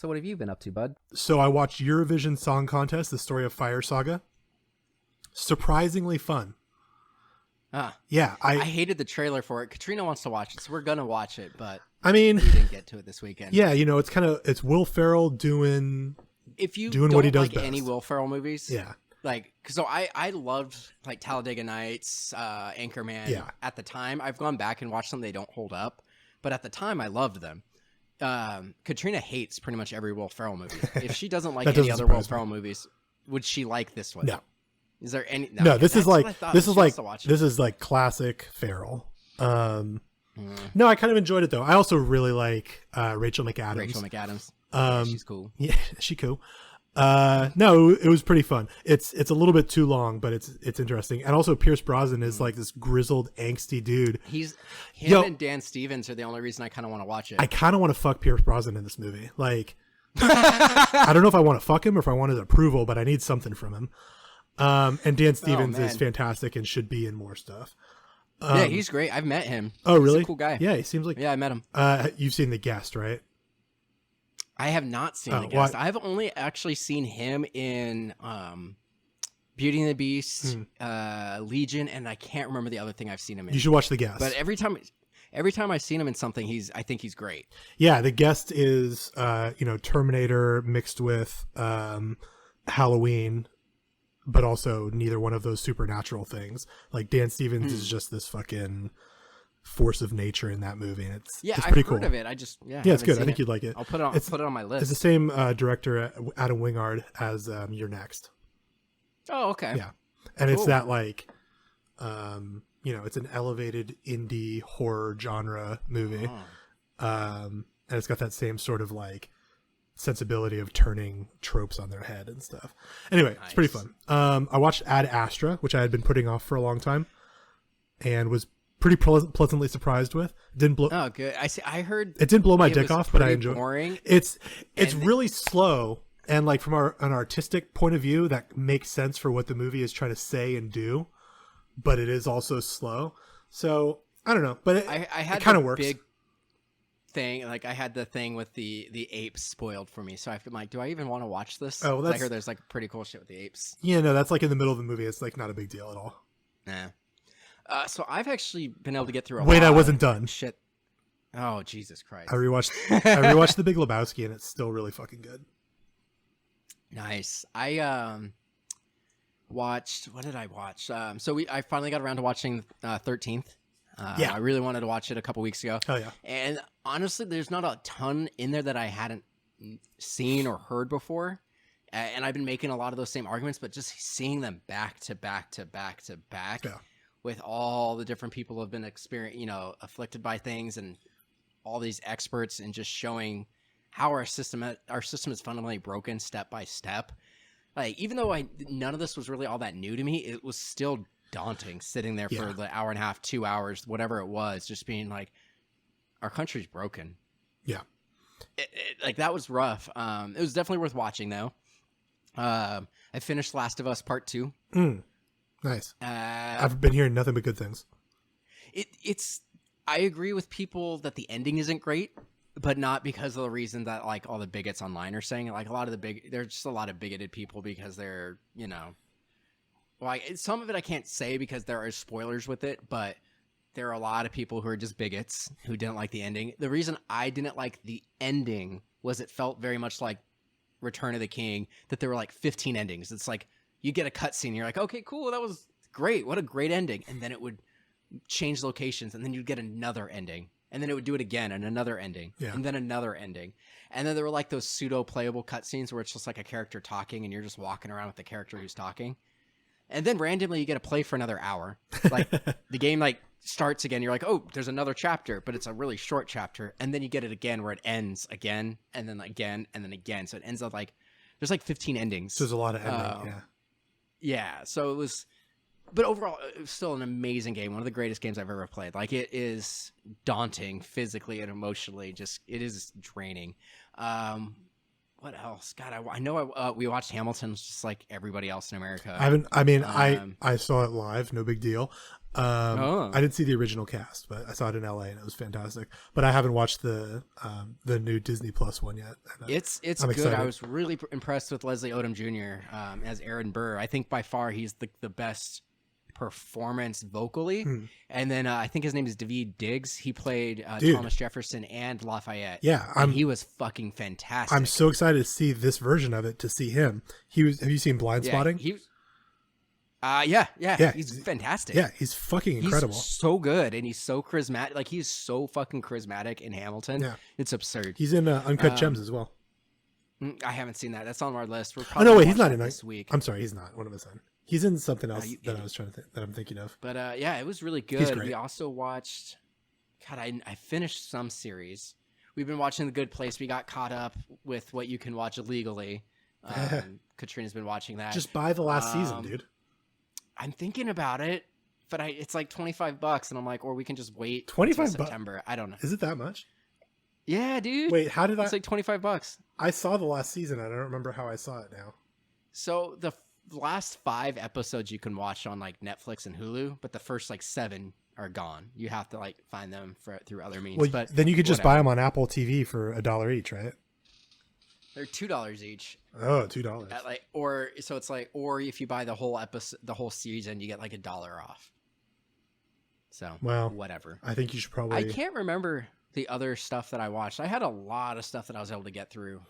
S2: So what have you been up to, bud?
S3: So I watched Eurovision Song Contest, the story of Fire Saga. Surprisingly fun. Yeah, I
S2: hated the trailer for it. Katrina wants to watch it, so we're gonna watch it, but
S3: I mean,
S2: we didn't get to it this weekend.
S3: yeah, it's Will Ferrell doing
S2: Doing
S3: what he does
S2: like
S3: best.
S2: any Will Ferrell movies,
S3: Yeah.
S2: Like, so I loved like Talladega Nights, Anchorman.
S3: Yeah.
S2: At the time, I've gone back and watched them; they don't hold up, but at the time, I loved them. Katrina hates pretty much every Will Ferrell movie. If she doesn't like any other Will Ferrell movies, would she like this one?
S3: No.
S2: Is there any?
S3: No, this is like classic Ferrell. No, I kind of enjoyed it though. I also really like Rachel McAdams.
S2: Rachel McAdams. Yeah, she's cool.
S3: Yeah, she's cool. No, it was pretty fun. It's a little bit too long, but it's interesting. And also Pierce Brosnan is like this grizzled, angsty dude.
S2: And Dan Stevens are the only reason I kind of want to watch it.
S3: I kind of want to fuck Pierce Brosnan in this movie. Like, I don't know if I want to fuck him or if I want his approval, but I need something from him. And Dan Stevens is fantastic and should be in more stuff.
S2: Yeah, he's great. I've met him.
S3: Oh, really?
S2: He's a cool guy.
S3: Yeah, he seems like.
S2: Yeah, I met him.
S3: You've seen The Guest, right?
S2: I have not seen The Guest. I've only actually seen him in Beauty and the Beast, Legion, and I can't remember the other thing I've seen him in.
S3: You should watch The Guest.
S2: But every time I've seen him in something, I think he's great.
S3: Yeah, The Guest is Terminator mixed with Halloween, but also neither one of those supernatural things. Like Dan Stevens is just this fucking force of nature in that movie, and it's pretty
S2: I've
S3: cool.
S2: Heard of it. I just
S3: it's good. I think you'd like it.
S2: I'll put it on my list.
S3: It's the same director, Adam Wingard, as You're Next.
S2: Oh, okay.
S3: Yeah, and it's that like, it's an elevated indie horror genre movie, and it's got that same sort of like sensibility of turning tropes on their head and stuff. Anyway, It's pretty fun. I watched Ad Astra, which I had been putting off for a long time, and was pretty pleasantly surprised with. Didn't blow.
S2: Oh, good. I heard
S3: it didn't blow my dick off, but I enjoyed.
S2: Boring.
S3: It's really slow, and like from an artistic point of view, that makes sense for what the movie is trying to say and do, but it is also slow. So I don't know, but it kind of works.
S2: Big thing, like I had the thing with the apes spoiled for me, so I'm like, do I even want to watch this?
S3: Oh,
S2: I heard there's like pretty cool shit with the apes.
S3: Yeah, no, that's like in the middle of the movie. It's like not a big deal at all.
S2: Nah. So I've actually been able to get through a
S3: Wait,
S2: lot
S3: I wasn't
S2: of
S3: done.
S2: Shit. Oh, Jesus Christ.
S3: I rewatched The Big Lebowski, and it's still really fucking good.
S2: Nice. I watched, what did I watch? I finally got around to watching 13th. I really wanted to watch it a couple weeks ago.
S3: Oh yeah.
S2: And honestly, there's not a ton in there that I hadn't seen or heard before. And I've been making a lot of those same arguments, but just seeing them back to back to back to back with all the different people who have been afflicted by things and all these experts, and just showing how our system is fundamentally broken step by step. Like, even though none of this was really all that new to me, it was still daunting sitting there for the hour and a half, 2 hours, whatever it was, just being like, our country's broken.
S3: Yeah.
S2: Like, that was rough. It was definitely worth watching though. I finished Last of Us Part 2.
S3: Nice. I've been hearing nothing but good things.
S2: I agree with people that the ending isn't great, but not because of the reason that like all the bigots online are saying. Like a lot of there's just a lot of bigoted people because they're, like some of it I can't say because there are spoilers with it, but there are a lot of people who are just bigots who didn't like the ending. The reason I didn't like the ending was it felt very much like Return of the King, that there were like 15 endings. It's like you get a cutscene, you're like, okay, cool, that was great. What a great ending. And then it would change locations, and then you'd get another ending. And then it would do it again, and another ending, and then another ending. And then there were like those pseudo-playable cutscenes where it's just like a character talking, and you're just walking around with the character who's talking. And then randomly you get to play for another hour. Like the game like starts again. You're like, oh, there's another chapter, but it's a really short chapter. And then you get it again where it ends again, and then again, and then again. So it ends up like there's like 15 endings.
S3: So there's a lot of ending.
S2: Yeah. So it was, but overall, it was still an amazing game. One of the greatest games I've ever played. Like it is daunting physically and emotionally. Just it is draining. What else? God, I know we watched Hamilton just like everybody else in America.
S3: I saw it live, no big deal. I didn't see the original cast, but I saw it in LA and it was fantastic. But I haven't watched the new Disney Plus one yet.
S2: It's
S3: I'm
S2: good.
S3: excited.
S2: I was really impressed with Leslie Odom Jr. As Aaron Burr. I think by far he's the best performance vocally. And then I think his name is Daveed Diggs. He played Thomas Jefferson and Lafayette.
S3: Yeah,
S2: he was fucking fantastic.
S3: I'm so excited to see this version of it, to see him. Have you seen Blind Spotting?
S2: He's fantastic.
S3: Yeah, he's fucking incredible.
S2: He's so good, and he's so charismatic. Like he's so fucking charismatic in Hamilton. Yeah, it's absurd.
S3: He's in Uncut Gems as well.
S2: I haven't seen that. That's on our list. We're
S3: probably he's not in
S2: this week.
S3: I'm sorry, he's not. What am I saying? He's in something else that I was trying to that I'm thinking of.
S2: But it was really good.
S3: He's great.
S2: We also watched. God, I finished some series. We've been watching The Good Place. We got caught up with what you can watch illegally. Katrina's been watching that.
S3: Just buy the last season, dude.
S2: I'm thinking about it, but it's like $25, and I'm like, or we can just wait
S3: 25
S2: September. I don't know.
S3: Is it that much?
S2: Yeah, dude.
S3: Wait, how did
S2: It's like $25.
S3: I saw the last season. I don't remember how I saw it now.
S2: So the last 5 episodes you can watch on like Netflix and Hulu, but the first like 7 are gone. You have to like find them through other means.
S3: Well,
S2: but
S3: then you could just buy them on Apple TV for $1 each, right?
S2: They're $2 each.
S3: Oh, $2.
S2: Or if you buy the whole episode, the whole season, you get like $1 off. So whatever.
S3: I think you should probably.
S2: I can't remember the other stuff that I watched. I had a lot of stuff that I was able to get through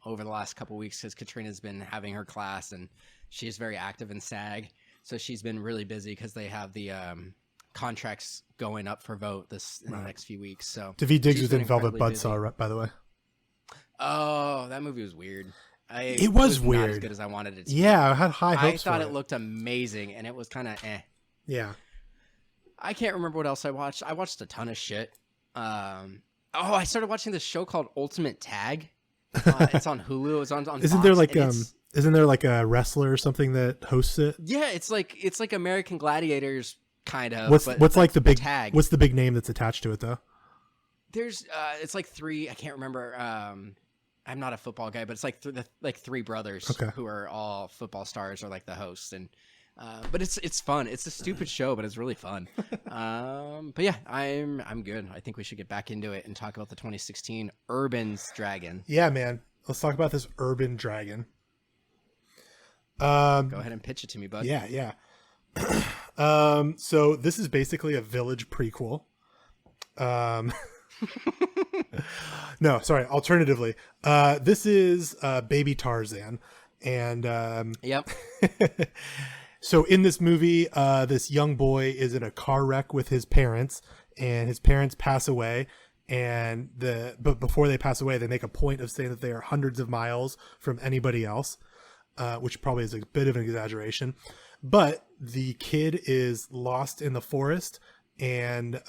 S2: over the last couple of weeks because Katrina's been having her class and she's very active in SAG, so she's been really busy because they have the contracts going up for vote in the next few weeks. So
S3: Daveed Diggs was in Velvet Buzzsaw, by the way.
S2: Oh, that movie was weird.
S3: It was weird.
S2: Not as good as I wanted it to.
S3: Yeah, I had high hopes.
S2: I thought it looked amazing, and it was kind of eh.
S3: Yeah.
S2: I can't remember what else I watched. I watched a ton of shit. I started watching this show called Ultimate Tag. It's on Hulu. It's on
S3: Isn't
S2: Fox,
S3: there like a wrestler or something that hosts it?
S2: Yeah, it's like American Gladiators kind of.
S3: What's like the big
S2: tag?
S3: What's the big name that's attached to it though?
S2: There's it's like 3. I can't remember. I'm not a football guy, but it's like 3 brothers who are all football stars or like the hosts, and but it's fun. It's a stupid show, but it's really fun. But yeah, I'm good. I think we should get back into it and talk about the 2016 Urban's Dragon.
S3: Yeah, man. Let's talk about this Urban Dragon.
S2: Go ahead and pitch it to me, bud.
S3: Yeah. So this is basically a Village prequel. No, sorry. Alternatively, this is Baby Tarzan, and
S2: yep.
S3: So in this movie, this young boy is in a car wreck with his parents, and his parents pass away. But before they pass away, they make a point of saying that they are hundreds of miles from anybody else, which probably is a bit of an exaggeration. But the kid is lost in the forest and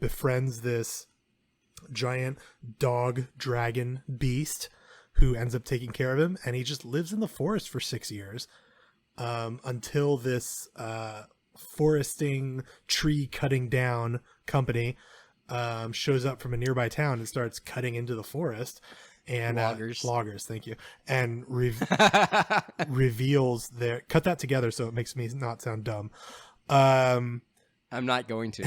S3: befriends this giant dog dragon beast who ends up taking care of him, and he just lives in the forest for 6 years until this foresting tree cutting down company shows up from a nearby town and starts cutting into the forest, and loggers, thank you, and reveals their cut that together so it makes me not sound dumb,
S2: I'm not going to.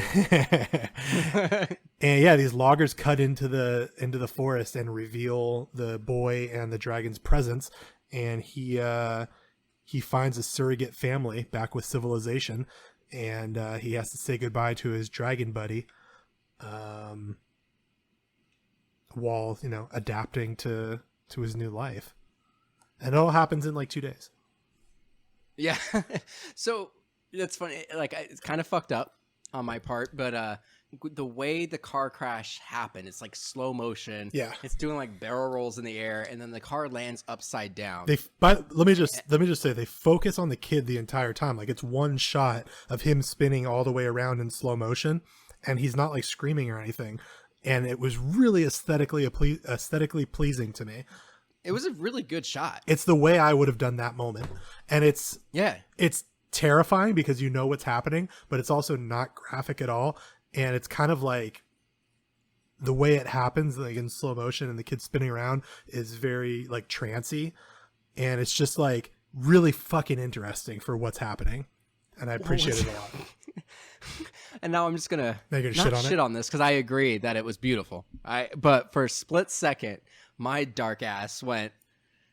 S3: And yeah, these loggers cut into the forest and reveal the boy and the dragon's presence, and he finds a surrogate family back with civilization, and he has to say goodbye to his dragon buddy, while adapting to his new life, and it all happens in like 2 days.
S2: Yeah. So that's funny. Like, it's kind of fucked up on my part, but the way the car crash happened, it's like slow motion.
S3: Yeah.
S2: It's doing like barrel rolls in the air, and then the car lands upside down.
S3: Let me just say they focus on the kid the entire time. Like, it's one shot of him spinning all the way around in slow motion, and he's not like screaming or anything. And it was really aesthetically pleasing to me.
S2: It was a really good shot.
S3: It's the way I would have done that moment. And it's terrifying because you know what's happening, but it's also not graphic at all. And it's kind of like the way it happens, like in slow motion, and the kid spinning around is very like trancey. And it's just like really fucking interesting for what's happening. And I appreciate it a lot.
S2: And now I'm just gonna
S3: shit
S2: on this because I agree that it was beautiful. But for a split second, my dark ass went,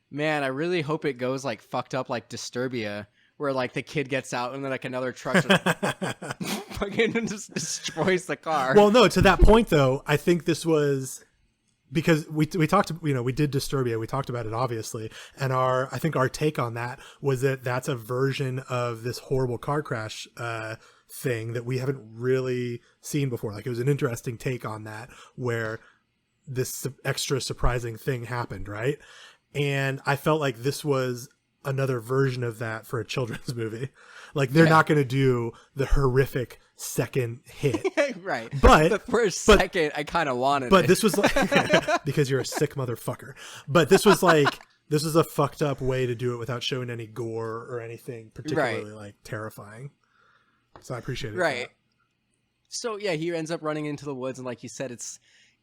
S2: man, I really hope it goes like fucked up like Disturbia, where like the kid gets out and then like another truck just fucking just destroys the car.
S3: Well, no, to that point though, I think this was because we talked, we did Disturbia, we talked about it obviously, and I think our take on that was that that's a version of this horrible car crash thing that we haven't really seen before. Like, it was an interesting take on that, where this extra surprising thing happened, right? And I felt like this was another version of that for a children's movie. Like, they're not going to do the horrific second hit.
S2: Right.
S3: But
S2: for a second, I kind of wanted it.
S3: But this was like, because you're a sick motherfucker. But this was like, this is a fucked up way to do it without showing any gore or anything particularly like terrifying. So I appreciate it.
S2: Right. So yeah, he ends up running into the woods, and like you said, it's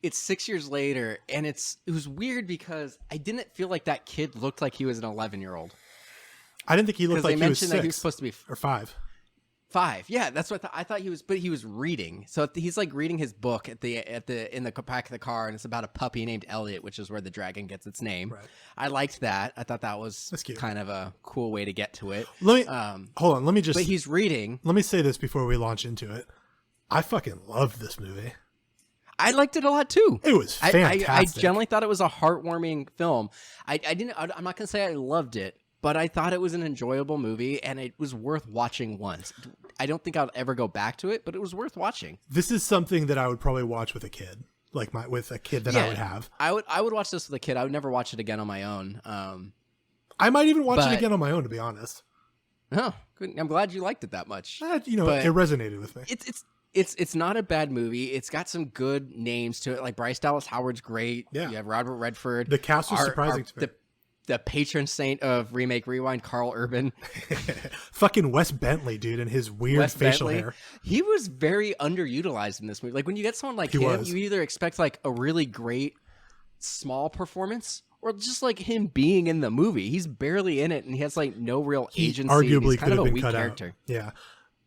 S2: 6 years later, and it was weird because I didn't feel like that kid looked like he was an 11-year-old.
S3: I didn't think he looked like he was 6.
S2: That he was supposed to be
S3: or 5.
S2: 5. Yeah, that's what I thought he was, but he was reading. So he's like reading his book in the back of the car, and it's about a puppy named Elliot, which is where the dragon gets its name. Right. I liked that. I thought that was kind of a cool way to get to it.
S3: Hold on. But
S2: he's reading.
S3: Let me say this before we launch into it. I fucking loved this movie.
S2: I liked it a lot too.
S3: It was fantastic.
S2: I generally thought it was a heartwarming film. I'm not gonna say I loved it, but I thought it was an enjoyable movie, and it was worth watching once. I don't think I'll ever go back to it, but it was worth watching.
S3: This is something that I would probably watch with a kid, with a kid that I would have.
S2: I would watch this with a kid. I would never watch it again on my own.
S3: I might even watch it again on my own, to be honest.
S2: Oh, good. I'm glad you liked it that much.
S3: It resonated with me.
S2: It's not a bad movie. It's got some good names to it. Like Bryce Dallas Howard's great.
S3: Yeah.
S2: You have Robert Redford.
S3: The cast was surprising to me.
S2: The patron saint of Remake Rewind, Karl Urban.
S3: Fucking Wes Bentley, dude, and his weird facial hair.
S2: He was very underutilized in this movie. Like, when you get someone like him, you either expect like a really great small performance, or just like him being in the movie. He's barely in it, and he has like no real agency.
S3: Arguably
S2: He's
S3: could have been cut
S2: character.
S3: Out.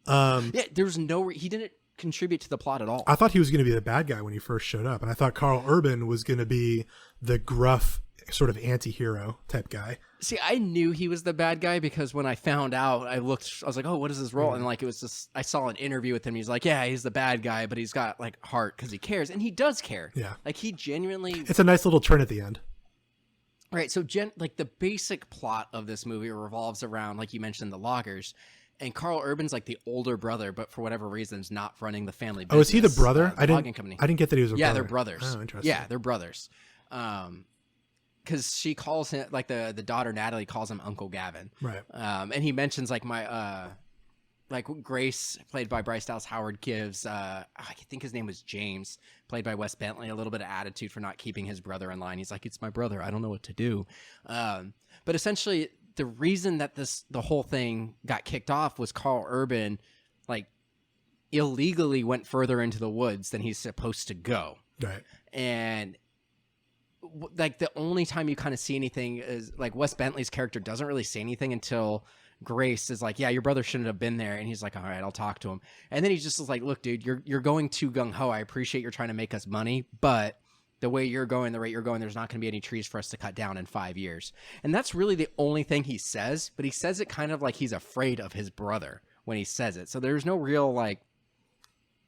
S2: Yeah. There's he didn't contribute to the plot at all.
S3: I thought he was going to be the bad guy when he first showed up, and I thought Karl Urban was going to be the gruff sort of anti-hero type guy.
S2: See, I knew he was the bad guy because when I found out, I was like, oh, what is his role? And like, it was just, I saw an interview with him. He's like, yeah, he's the bad guy, but he's got like heart because he cares, and he does care.
S3: Yeah.
S2: Like, he genuinely.
S3: It's a nice little turn at the end.
S2: Right. So like the basic plot of this movie revolves around, like you mentioned, the loggers. And Karl Urban's like the older brother, but for whatever reason is not running the family business.
S3: Oh, is he the brother?
S2: I didn't get
S3: that he was a brother.
S2: Yeah, they're brothers.
S3: Oh, interesting.
S2: Yeah, they're brothers. Because she calls him, like the daughter Natalie calls him Uncle Gavin.
S3: Right.
S2: And he mentions like like Grace, played by Bryce Dallas Howard, gives I think his name was James, played by Wes Bentley, a little bit of attitude for not keeping his brother in line. He's like, it's my brother, I don't know what to do. But essentially, the reason that the whole thing got kicked off was Karl Urban, like, illegally went further into the woods than he's supposed to go.
S3: Right.
S2: And like the only time you kind of see anything is like Wes Bentley's character doesn't really say anything until Grace is like, yeah, your brother shouldn't have been there. And he's like, all right, I'll talk to him. And then he's just like, look, dude, you're going too gung-ho. I appreciate you're trying to make us money, but the way you're going, the rate you're going, there's not going to be any trees for us to cut down in 5 years. And that's really the only thing he says, but he says it kind of like he's afraid of his brother when he says it. So there's no real like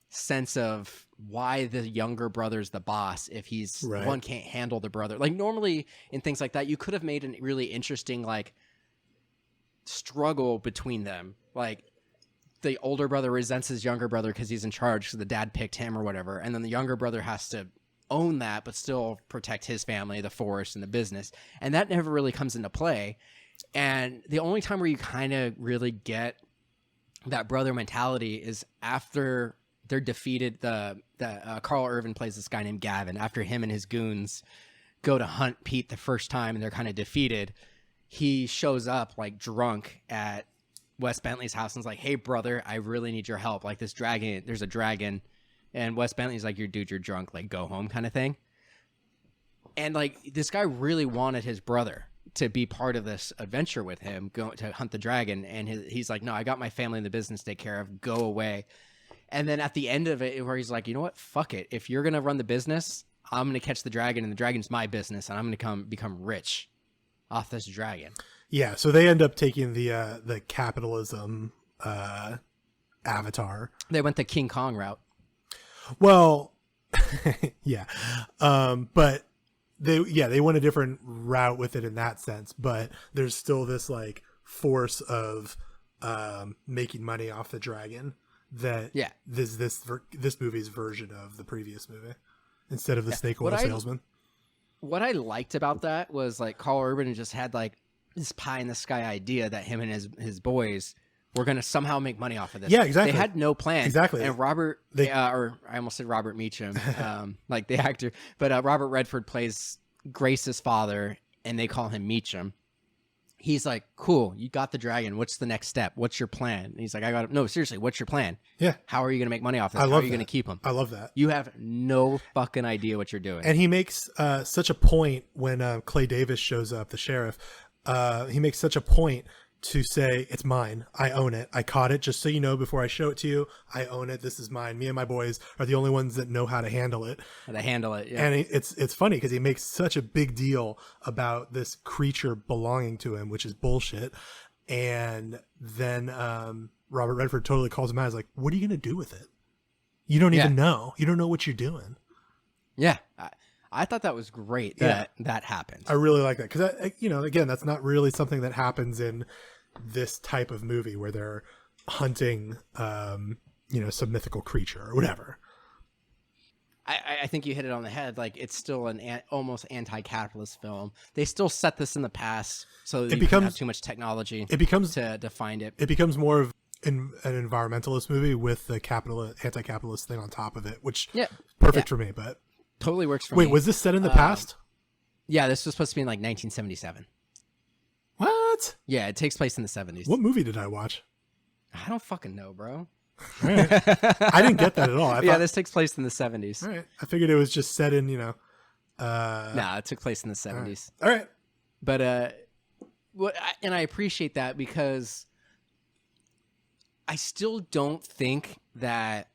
S2: sense of why the younger brother's the boss if he's one can't handle the brother. Like normally in things like that, you could have made a really interesting like struggle between them. Like the older brother resents his younger brother because he's in charge because the dad picked him or whatever, and then the younger brother has to own that but still protect his family, the forest, and the business, and that never really comes into play. And the only time where you kind of really get that brother mentality is after they're defeated. Karl Urban plays this guy named Gavin. After him and his goons go to hunt Pete the first time and they're kind of defeated, he shows up like drunk at Wes Bentley's house and is like, hey brother, I really need your help. Like there's a dragon. And Wes Bentley's like, you're drunk, like go home kind of thing. And like this guy really wanted his brother to be part of this adventure with him, going to hunt the dragon. And he's like, no, I got my family in the business to take care of, go away. And then at the end of it, where he's like, you know what, fuck it. If you're going to run the business, I'm going to catch the dragon, and the dragon's my business, and I'm going to become rich off this dragon.
S3: Yeah, so they end up taking the capitalism avatar.
S2: They went the King Kong route.
S3: Well, yeah. But they went a different route with it in that sense, but there's still this like force of making money off the dragon that this movie's version of the previous movie instead of the snake oil salesman.
S2: What I liked about that was like Karl Urban just had like this pie in the sky idea that him and his boys were going to somehow make money off of this.
S3: Yeah, exactly.
S2: They had no plan.
S3: Exactly.
S2: And or I almost said Robert Meacham, like the actor, but Robert Redford plays Grace's father, and they call him Meacham. He's like, cool, you got the dragon. What's the next step? What's your plan? And he's like, no, seriously, what's your plan?
S3: Yeah.
S2: How are you going to make money off this? How are you going to keep him?
S3: I love that.
S2: You have no fucking idea what you're doing.
S3: And he makes such a point when Clay Davis shows up, the sheriff. He makes such a point to say, it's mine. I own it. I caught it. Just so you know, before I show it to you, I own it. This is mine. Me and my boys are the only ones that know how to handle it.
S2: Yeah.
S3: And it's funny because he makes such a big deal about this creature belonging to him, which is bullshit. And then Robert Redford totally calls him out. He's like, what are you going to do with it? You don't even know. You don't know what you're doing.
S2: Yeah. I thought that was great that happened.
S3: I really like that because, again, that's not really something that happens in this type of movie where they're hunting, some mythical creature or whatever.
S2: I think you hit it on the head. Like it's still an almost anti-capitalist film. They still set this in the past, so you don't have too much technology.
S3: It becomes
S2: to find it.
S3: It becomes more of an environmentalist movie with the anti-capitalist thing on top of it, which perfect for me. But
S2: totally works for me.
S3: Wait, was this set in the past?
S2: Yeah, this was supposed to be in like 1977.
S3: What?
S2: Yeah, it takes place in the 70s.
S3: What movie did I watch?
S2: I don't fucking know, bro.
S3: Right. I didn't get that at all.
S2: This takes place in the 70s.
S3: All right. I figured it was just set in,
S2: Nah, it took place in the 70s.
S3: All right.
S2: But and I appreciate that because I still don't think that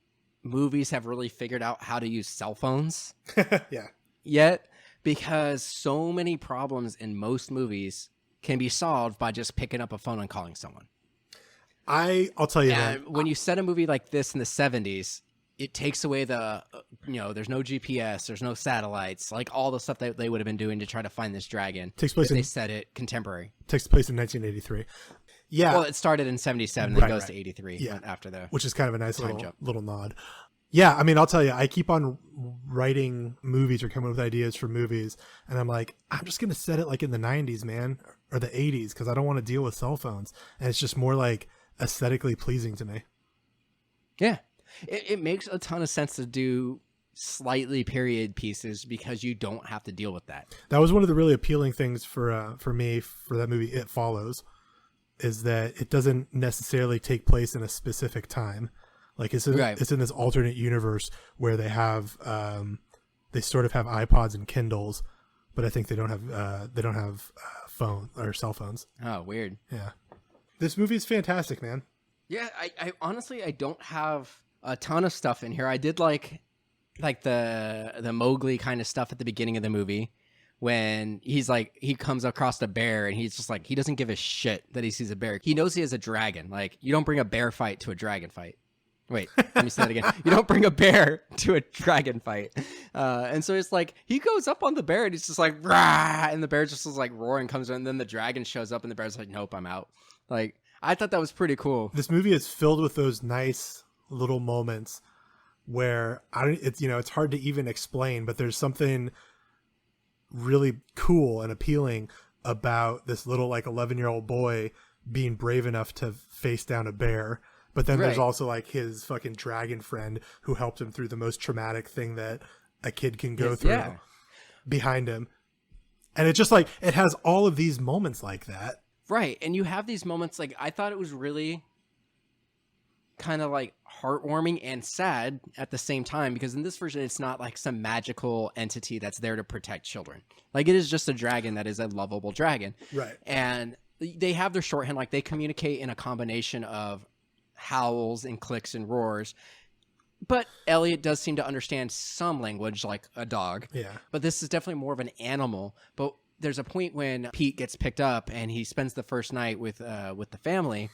S2: movies have really figured out how to use cell phones yet, because so many problems in most movies can be solved by just picking up a phone and calling someone.
S3: I'll tell you that
S2: when you set a movie like this in the 70s, it takes away the, there's no GPS, there's no satellites, like all the stuff that they would have been doing to try to find this dragon.
S3: Takes place
S2: they set it contemporary.
S3: Takes place in 1983. Yeah.
S2: Well, it started in 77, then goes to 83 after the
S3: which is kind of a nice little nod. Yeah, I mean, I'll tell you, I keep on writing movies or coming up with ideas for movies, and I'm like, I'm just going to set it like in the 90s, man, or the 80s, because I don't want to deal with cell phones. And it's just more like aesthetically pleasing to me. Yeah.
S2: It makes a ton of sense to do slightly period pieces because you don't have to deal with that.
S3: That was one of the really appealing things for me for that movie, It Follows, is that it doesn't necessarily take place in a specific time. Like it's in this alternate universe where they have they sort of have iPods and Kindles, but I think they don't have phone or cell phones.
S2: Oh, weird.
S3: Yeah. This movie is fantastic, man.
S2: Yeah, I honestly I don't have a ton of stuff in here. I did like the Mowgli kind of stuff at the beginning of the movie when he's like he comes across a bear and he's just like he doesn't give a shit that he sees a bear. He knows he has a dragon. Like you don't bring a bear fight to a dragon fight. Wait, let me say that again. You don't bring a bear to a dragon fight. And so it's like he goes up on the bear and he's just like rah, and the bear just is like roaring comes in, and then the dragon shows up and the bear's like nope, I'm out. Like I thought that was pretty cool.
S3: This movie is filled with those nice little moments where it's hard to even explain, but there's something really cool and appealing about this little like 11-year-old boy being brave enough to face down a bear. But then there's also like his fucking dragon friend who helped him through the most traumatic thing that a kid can go through behind him. And it's just like, it has all of these moments like that.
S2: Right. And you have these moments like, I thought it was really kind of like heartwarming and sad at the same time, because in this version, it's not like some magical entity that's there to protect children. Like it is just a dragon that is a lovable dragon.
S3: Right.
S2: And they have their shorthand, like they communicate in a combination of howls and clicks and roars. But Elliot does seem to understand some language, like a dog.
S3: Yeah.
S2: But this is definitely more of an animal. But there's a point when Pete gets picked up and he spends the first night with the family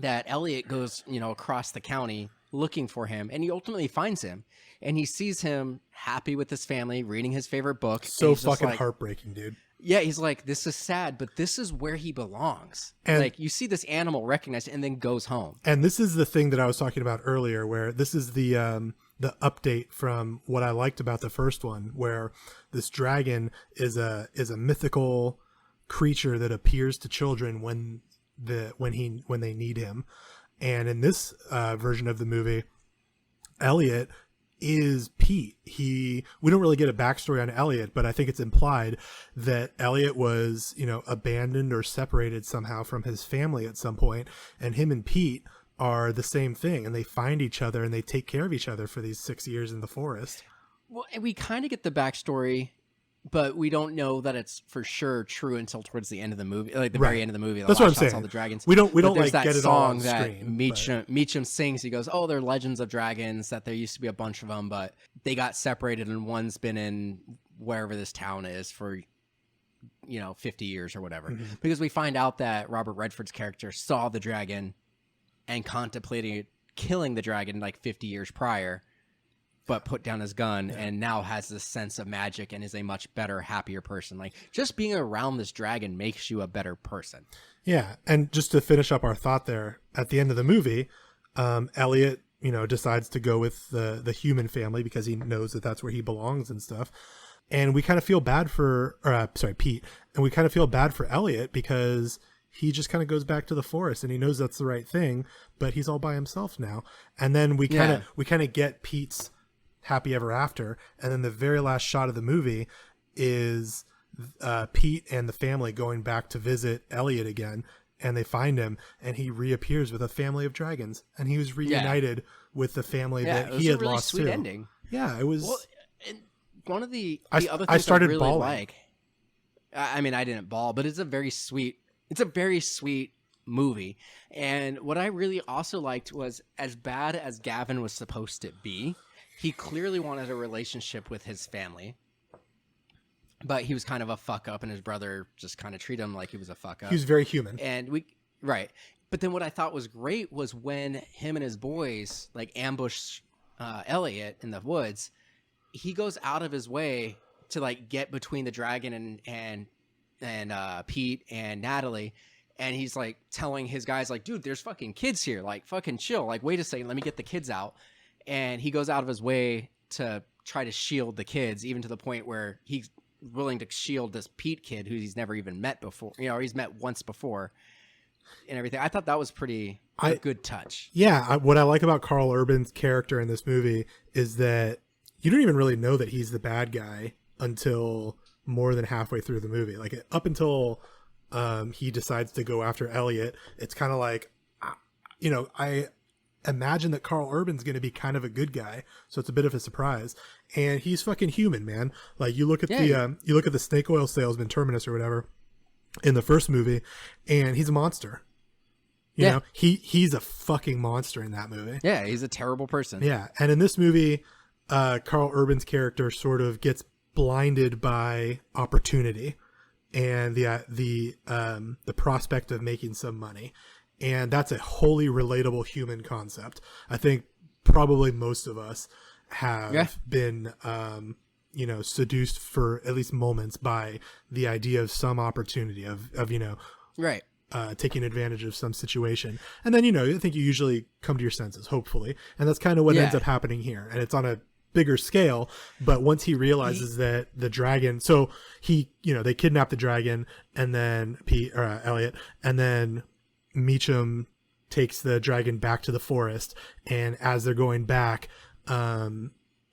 S2: that Elliot goes, across the county looking for him, and he ultimately finds him, and he sees him happy with his family, reading his favorite book.
S3: So fucking heartbreaking, dude.
S2: Yeah, he's like, this is sad, but this is where he belongs. And like, you see this animal recognize it and then goes home.
S3: And this is the thing that I was talking about earlier, where this is the update from what I liked about the first one, where this dragon is a mythical creature that appears to children when they need him. And in this version of the movie, Elliot is Pete. We don't really get a backstory on Elliot, but I think it's implied that Elliot was, abandoned or separated somehow from his family at some point, and him and Pete are the same thing, and they find each other and they take care of each other for these 6 years in the forest.
S2: Well, and we kind of get the backstory, but we don't know that it's for sure true until towards the end of the movie, like the very end of the movie.
S3: That's what I'm saying.
S2: All the dragons.
S3: We don't like
S2: that
S3: get it all on
S2: song that
S3: screen.
S2: Meacham sings. He goes, "Oh, they're legends of dragons. That there used to be a bunch of them, but they got separated, and one's been in wherever this town is for 50 years or whatever." Mm-hmm. Because we find out that Robert Redford's character saw the dragon and contemplated killing the dragon like 50 years prior, but put down his gun and now has this sense of magic and is a much better, happier person. Like, just being around this dragon makes you a better person.
S3: Yeah. And just to finish up our thought there, at the end of the movie, Elliot, decides to go with the human family because he knows that that's where he belongs and stuff. And we kind of feel bad for, Pete. And we kind of feel bad for Elliot because he just kind of goes back to the forest and he knows that's the right thing, but he's all by himself now. And then we kind of get Pete's happy ever after, and then the very last shot of the movie is Pete and the family going back to visit Elliot again, and they find him and he reappears with a family of dragons, and he was reunited with the family that he had lost too.
S2: It was a really sweet ending.
S3: Yeah, it was. Well,
S2: and one of the other things I
S3: started
S2: really
S3: bawling.
S2: like, I mean, I didn't bawl, but it's a very sweet movie. And what I really also liked was, as bad as Gavin was supposed to be, he clearly wanted a relationship with his family, but he was kind of a fuck up, and his brother just kind of treated him like he was a fuck up.
S3: He was very human.
S2: But then what I thought was great was when him and his boys like ambush Elliot in the woods, he goes out of his way to like get between the dragon and Pete and Natalie. And he's like telling his guys like, dude, there's fucking kids here. Like, fucking chill. Like, wait a second. Let me get the kids out. And he goes out of his way to try to shield the kids, even to the point where he's willing to shield this Pete kid who he's never even met before, or he's met once before and everything. I thought that was a good touch.
S3: Yeah. What I like about Karl Urban's character in this movie is that you don't even really know that he's the bad guy until more than halfway through the movie. Like up until he decides to go after Elliot, it's kind of like, I imagine that Karl Urban's going to be kind of a good guy, so it's a bit of a surprise. And he's fucking human, man. Like you look at the snake oil salesman Terminus or whatever in the first movie, and he's a monster. You know, he's a fucking monster in that movie.
S2: Yeah, he's a terrible person.
S3: Yeah, and in this movie, Karl Urban's character sort of gets blinded by opportunity and the prospect of making some money, and that's a wholly relatable human concept. I think probably most of us have been seduced for at least moments by the idea of some opportunity of
S2: right.
S3: Taking advantage of some situation. And then, I think you usually come to your senses, hopefully. And that's kind of what ends up happening here. And it's on a bigger scale. But once he realizes that the dragon, so they kidnap the dragon, and then Elliot, and then Meacham takes the dragon back to the forest. And as they're going back,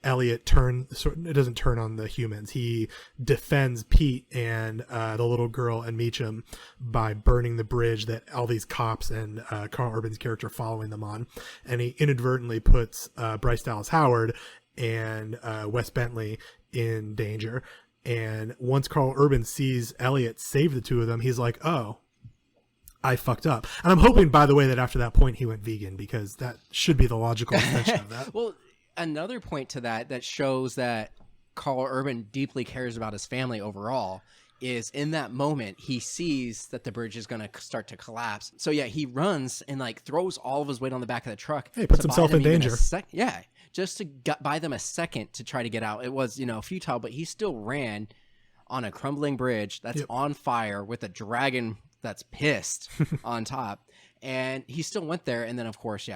S3: Elliot doesn't turn on the humans. He defends Pete and the little girl and Meacham by burning the bridge that all these cops and Karl Urban's character following them on. And he inadvertently puts Bryce Dallas Howard and Wes Bentley in danger. And once Karl Urban sees Elliot save the two of them, he's like, oh, I fucked up. And I'm hoping, by the way, that after that point he went vegan, because that should be the logical extension of that.
S2: Well, another point to that shows that Karl Urban deeply cares about his family overall is in that moment he sees that the bridge is going to start to collapse. So yeah, he runs and throws all of his weight on the back of the truck.
S3: He puts himself in danger.
S2: Just to buy them a second to try to get out. It was, futile, but he still ran on a crumbling bridge that's on fire with a dragon that's pissed on top. And he still went there. And then of course,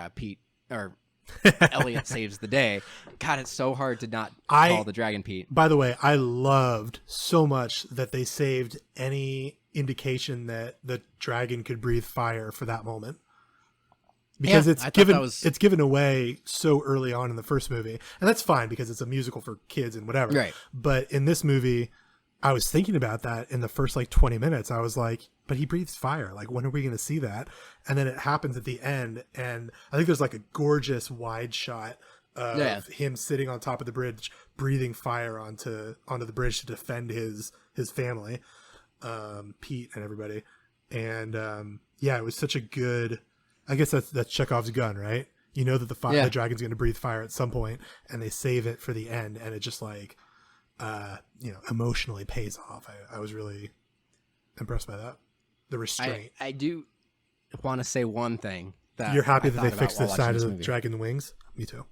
S2: Elliot saves the day. God, it's so hard to not call the dragon Pete.
S3: By the way, I loved so much that they saved any indication that the dragon could breathe fire for that moment, because it's given away so early on in the first movie, and that's fine because it's a musical for kids and whatever.
S2: Right.
S3: But in this movie, I was thinking about that in the first 20 minutes. I was like, but he breathes fire. When are we going to see that? And then it happens at the end. And I think there's a gorgeous wide shot of him sitting on top of the bridge, breathing fire onto the bridge to defend his family, Pete and everybody. And it was such a good, I guess that's Chekhov's gun, right? You know that the dragon's going to breathe fire at some point, and they save it for the end. And it just emotionally pays off. I was really impressed by that. The restraint.
S2: I do want to say one thing that
S3: you're happy that they fixed the side of the dragon wings. Me too.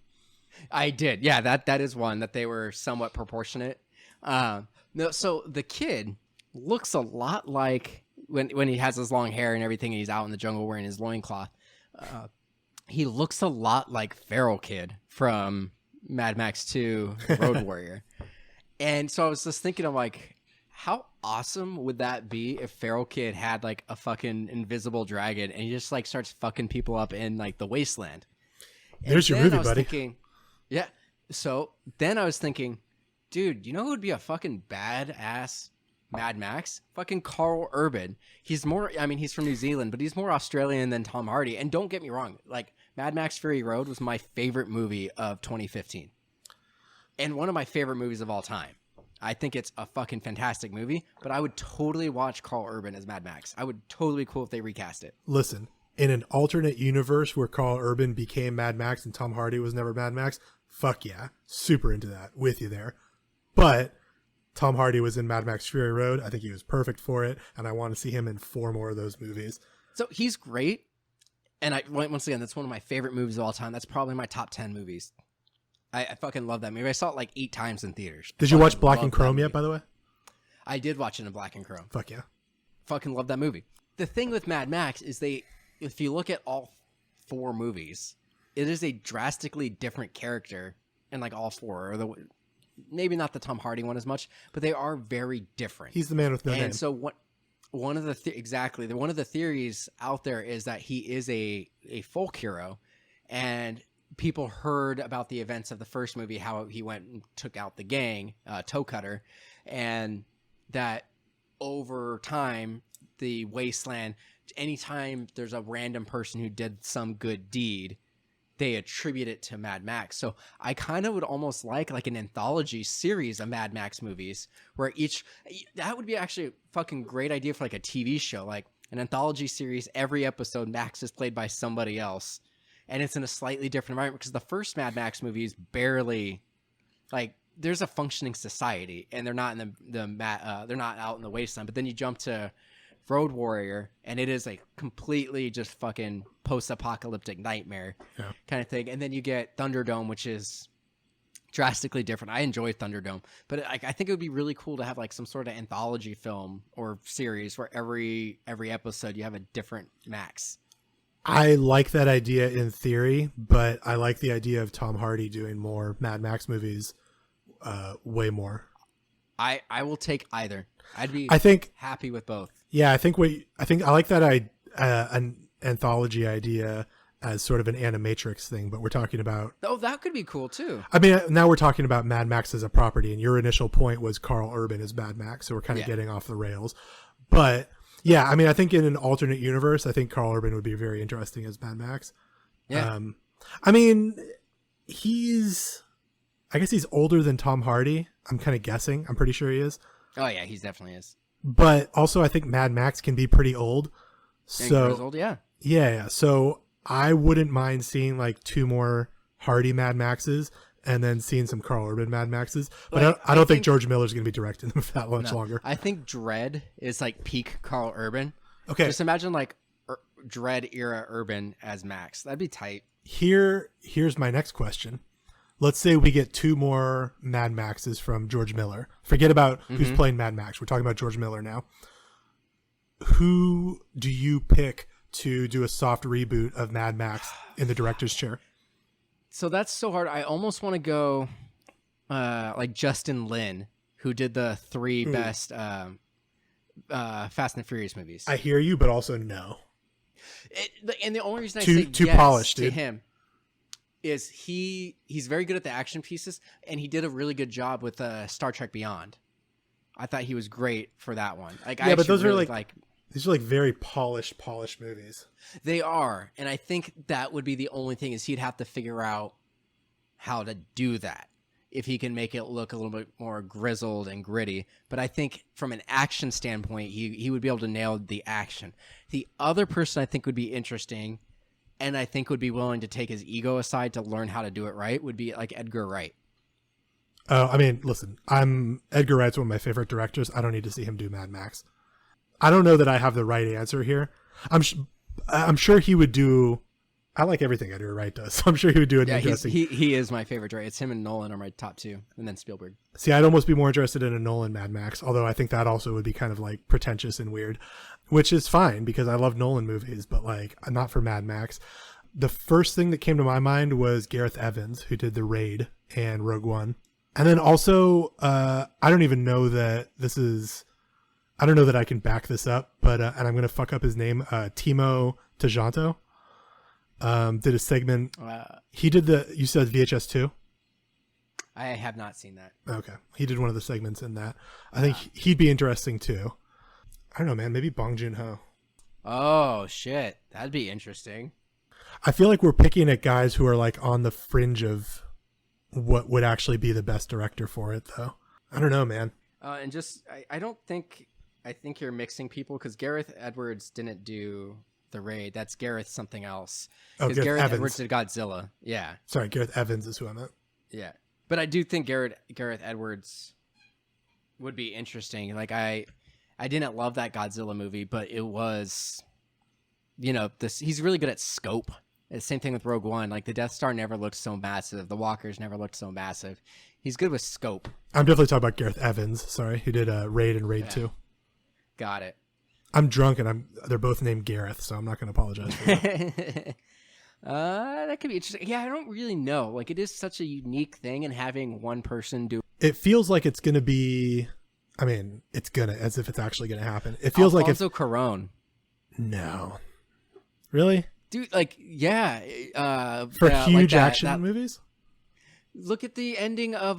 S2: I did. Yeah, that is one that they were somewhat proportionate. No, so the kid looks a lot like when he has his long hair and everything, and he's out in the jungle wearing his loincloth. He looks a lot like Feral Kid from Mad Max 2 Road Warrior. And so I was just thinking, I'm like, how awesome would that be if Feral Kid had a fucking invisible dragon and he just starts fucking people up in the wasteland?
S3: There's your movie, buddy.
S2: So then I was thinking, dude, you know who would be a fucking badass Mad Max? Fucking Karl Urban. He's from New Zealand, but he's more Australian than Tom Hardy. And don't get me wrong, Mad Max Fury Road was my favorite movie of 2015. And one of my favorite movies of all time. I think it's a fucking fantastic movie, but I would totally watch Karl Urban as Mad Max. I would totally be cool if they recast it.
S3: Listen, in an alternate universe where Karl Urban became Mad Max and Tom Hardy was never Mad Max, fuck yeah. Super into that. With you there. But Tom Hardy was in Mad Max Fury Road. I think he was perfect for it, and I want to see him in 4 more of those movies.
S2: So he's great. And once again, that's one of my favorite movies of all time. That's probably my top 10 movies. I fucking love that movie. I saw it 8 times in theaters.
S3: Did you watch Black and Chrome yet, by the way?
S2: I did watch it in Black and Chrome.
S3: Fuck yeah.
S2: Fucking love that movie. The thing with Mad Max is if you look at all 4 movies, it is a drastically different character in all 4. Or maybe not the Tom Hardy one as much, but they are very different.
S3: He's the man with no name.
S2: And so one of the theories out there is that he is a folk hero, and people heard about the events of the first movie, how he went and took out the gang, Toe Cutter, and that over time, the wasteland, anytime there's a random person who did some good deed, they attribute it to Mad Max. So I kind of would almost like an anthology series of Mad Max movies where that would be actually a fucking great idea for a TV show. an anthology series, every episode Max is played by somebody else, and it's in a slightly different environment because the first Mad Max movie is barely like there's a functioning society, and they're not in they're not out in the wasteland. But then you jump to Road Warrior, and it is a completely just fucking post-apocalyptic nightmare kind of thing. And then you get Thunderdome, which is drastically different. I enjoy Thunderdome, but I think it would be really cool to have like some sort of anthology film or series where every episode you have a different Max.
S3: I like that idea in theory, but I like the idea of Tom Hardy doing more Mad Max movies way more.
S2: I will take either. I think happy with both.
S3: Yeah, I think I like that an anthology idea as sort of an animatrix thing, but we're talking about...
S2: Oh, that could be cool too.
S3: I mean, now we're talking about Mad Max as a property, and your initial point was Karl Urban as Mad Max, so we're kind of getting off the rails. But yeah, I mean, I think in an alternate universe, I think Karl Urban would be very interesting as Mad Max.
S2: Yeah.
S3: I mean, I guess he's older than Tom Hardy. I'm kind of guessing. I'm pretty sure he is.
S2: Oh yeah, he definitely is.
S3: But also, I think Mad Max can be pretty old. So
S2: old, yeah.
S3: Yeah. So I wouldn't mind seeing like 2 more Hardy Mad Maxes and then seeing some Karl Urban Mad Maxes. But I don't think George Miller's going to be directing them for that much longer.
S2: I think Dredd is like peak Karl Urban.
S3: Okay.
S2: Just imagine like Dredd era Urban as Max. That'd be tight.
S3: Here's my next question. Let's say we get 2 more Mad Maxes from George Miller. Forget about who's playing Mad Max. We're talking about George Miller now. Who do you pick to do a soft reboot of Mad Max in the director's chair?
S2: So that's so hard. I almost want to go like Justin Lin, who did the 3 best Fast and Furious movies.
S3: I hear you, but also no.
S2: And the only reason I say
S3: too
S2: yes
S3: polished,
S2: to
S3: dude.
S2: him is he's very good at the action pieces, and he did a really good job with Star Trek Beyond. I thought he was great for that one. Like,
S3: yeah, but those are like these are like very polished movies.
S2: They are, and I think that would be the only thing is he'd have to figure out how to do that if he can make it look a little bit more grizzled and gritty. But I think from an action standpoint, he would be able to nail the action. The other person I think would be interesting, and I think would be willing to take his ego aside to learn how to do it right, would be like Edgar Wright.
S3: I mean, listen, Edgar Wright's one of my favorite directors. I don't need to see him do Mad Max. I don't know that I have the right answer here. I'm sure he would do. I like everything Edgar Wright does. So I'm sure he would do an interesting.
S2: He is my favorite director. It's him and Nolan are my top 2, and then Spielberg.
S3: See, I'd almost be more interested in a Nolan Mad Max, although I think that also would be kind of like pretentious and weird, which is fine because I love Nolan movies, but like not for Mad Max. The first thing that came to my mind was Gareth Evans, who did The Raid and Rogue One. And then also, I don't even know that this is, I don't know that I can back this up, but, and I'm going to fuck up his name, Timo Tjahjanto, did a segment. He did you said VHS 2?
S2: I have not seen that.
S3: Okay. He did one of the segments in that. I think he'd be interesting too. I don't know, man. Maybe Bong Joon-ho.
S2: Oh, shit. That'd be interesting.
S3: I feel like we're picking at guys who are like on the fringe of what would actually be the best director for it, though. I don't know, man.
S2: And just, I think you're mixing people because Gareth Edwards didn't do The Raid. That's Gareth something else. Because Gareth Edwards did Godzilla. Yeah.
S3: Sorry, Gareth Evans is who I meant.
S2: Yeah. But I do think Gareth Edwards would be interesting. Like, I didn't love that Godzilla movie, but it was, he's really good at scope. Same thing with Rogue One. Like, the Death Star never looked so massive. The Walkers never looked so massive. He's good with scope.
S3: I'm definitely talking about Gareth Evans. Sorry, who did Raid and Raid 2.
S2: Got it.
S3: I'm drunk and they're both named Gareth, so I'm not going to apologize for that.
S2: That could be interesting. Yeah, I don't really know. Like, it is such a unique thing, and having one person do
S3: it feels like it's going to be. I mean, it's as if it's actually going to happen. It feels like it's
S2: Alfonso Cuarón.
S3: No, really.
S2: Dude, like, yeah.
S3: For huge
S2: like
S3: action movies?
S2: Look at the ending of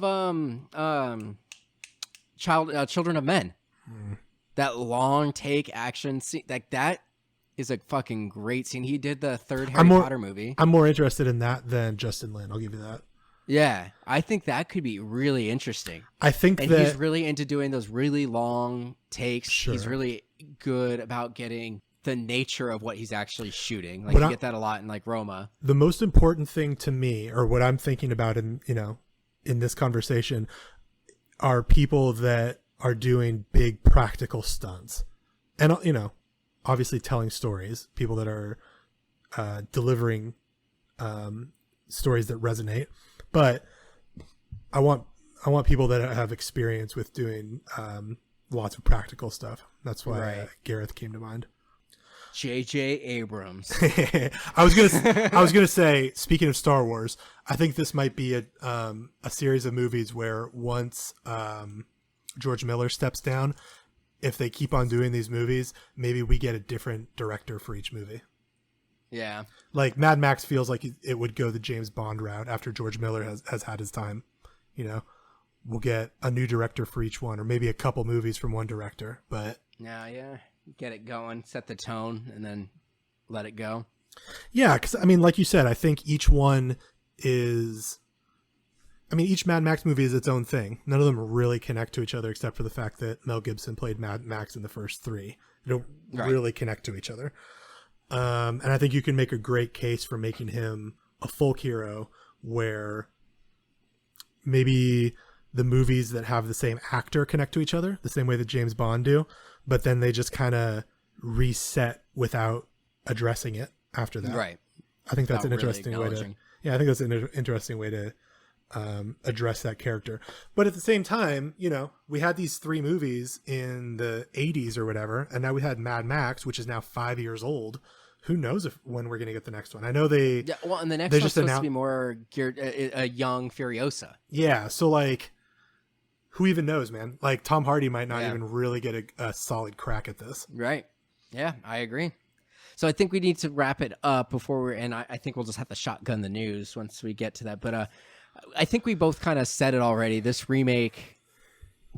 S2: Children of Men. That long take action scene. Like, that is a fucking great scene. He did the third Harry Potter movie.
S3: I'm more interested in that than Justin Lin. I'll give you that.
S2: Yeah, I think that could be really interesting.
S3: I think
S2: and
S3: that
S2: he's really into doing those really long takes.
S3: Sure.
S2: He's really good about getting the nature of what he's actually shooting. Like
S3: But
S2: you get that a lot in like Roma.
S3: The most important thing to me, or what I'm thinking about in this conversation, are people that are doing big practical stunts, and obviously telling stories. People that are delivering stories that resonate. But I want people that have experience with doing lots of practical stuff. That's why Gareth came to mind.
S2: J.J. Abrams.
S3: I was gonna say, speaking of Star Wars, I think this might be a series of movies where once George Miller steps down, if they keep on doing these movies, maybe we get a different director for each movie.
S2: Yeah.
S3: Like Mad Max feels like it would go the James Bond route after George Miller has had his time. We'll get a new director for each one, or maybe a couple movies from one director. But
S2: yeah. Get it going, set the tone, and then let it go.
S3: Yeah, because like you said, I think each one is. Each Mad Max movie is its own thing. None of them really connect to each other, except for the fact that Mel Gibson played Mad Max in the first three. They don't really connect to each other. And I think you can make a great case for making him a folk hero, where maybe the movies that have the same actor connect to each other the same way that James Bond do, but then they just kind of reset without addressing it after that.
S2: Right.
S3: I think that's
S2: Not
S3: an
S2: really
S3: interesting way to.
S2: acknowledging.
S3: Yeah, I think that's an interesting way to address that character. But at the same time, we had these three movies in the 80s or whatever, and now we had Mad Max, which is now 5 years old. Who knows when we're going to get the next one? I know they.
S2: Yeah, well, and the next one's supposed to be more geared a young Furiosa.
S3: Yeah, so like, who even knows, man? Like Tom Hardy might not even really get a solid crack at this.
S2: Right. Yeah, I agree. So I think we need to wrap it up before and I think we'll just have to shotgun the news once we get to that. But I think we both kind of said it already. This remake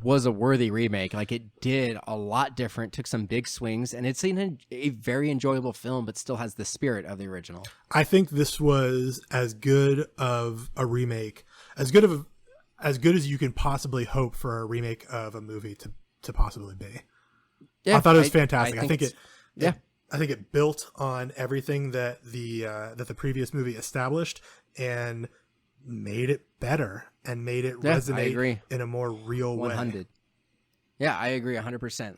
S2: was a worthy remake. Like it did a lot different, took some big swings, and it's a very enjoyable film, but still has the spirit of the original.
S3: I think this was as good of a remake, as good as you can possibly hope for a remake of a movie to possibly be. Yeah, I thought it was fantastic. I think it built on everything that the previous movie established and made it better and made it resonate in a more real 100. Way.
S2: Yeah, I agree 100%.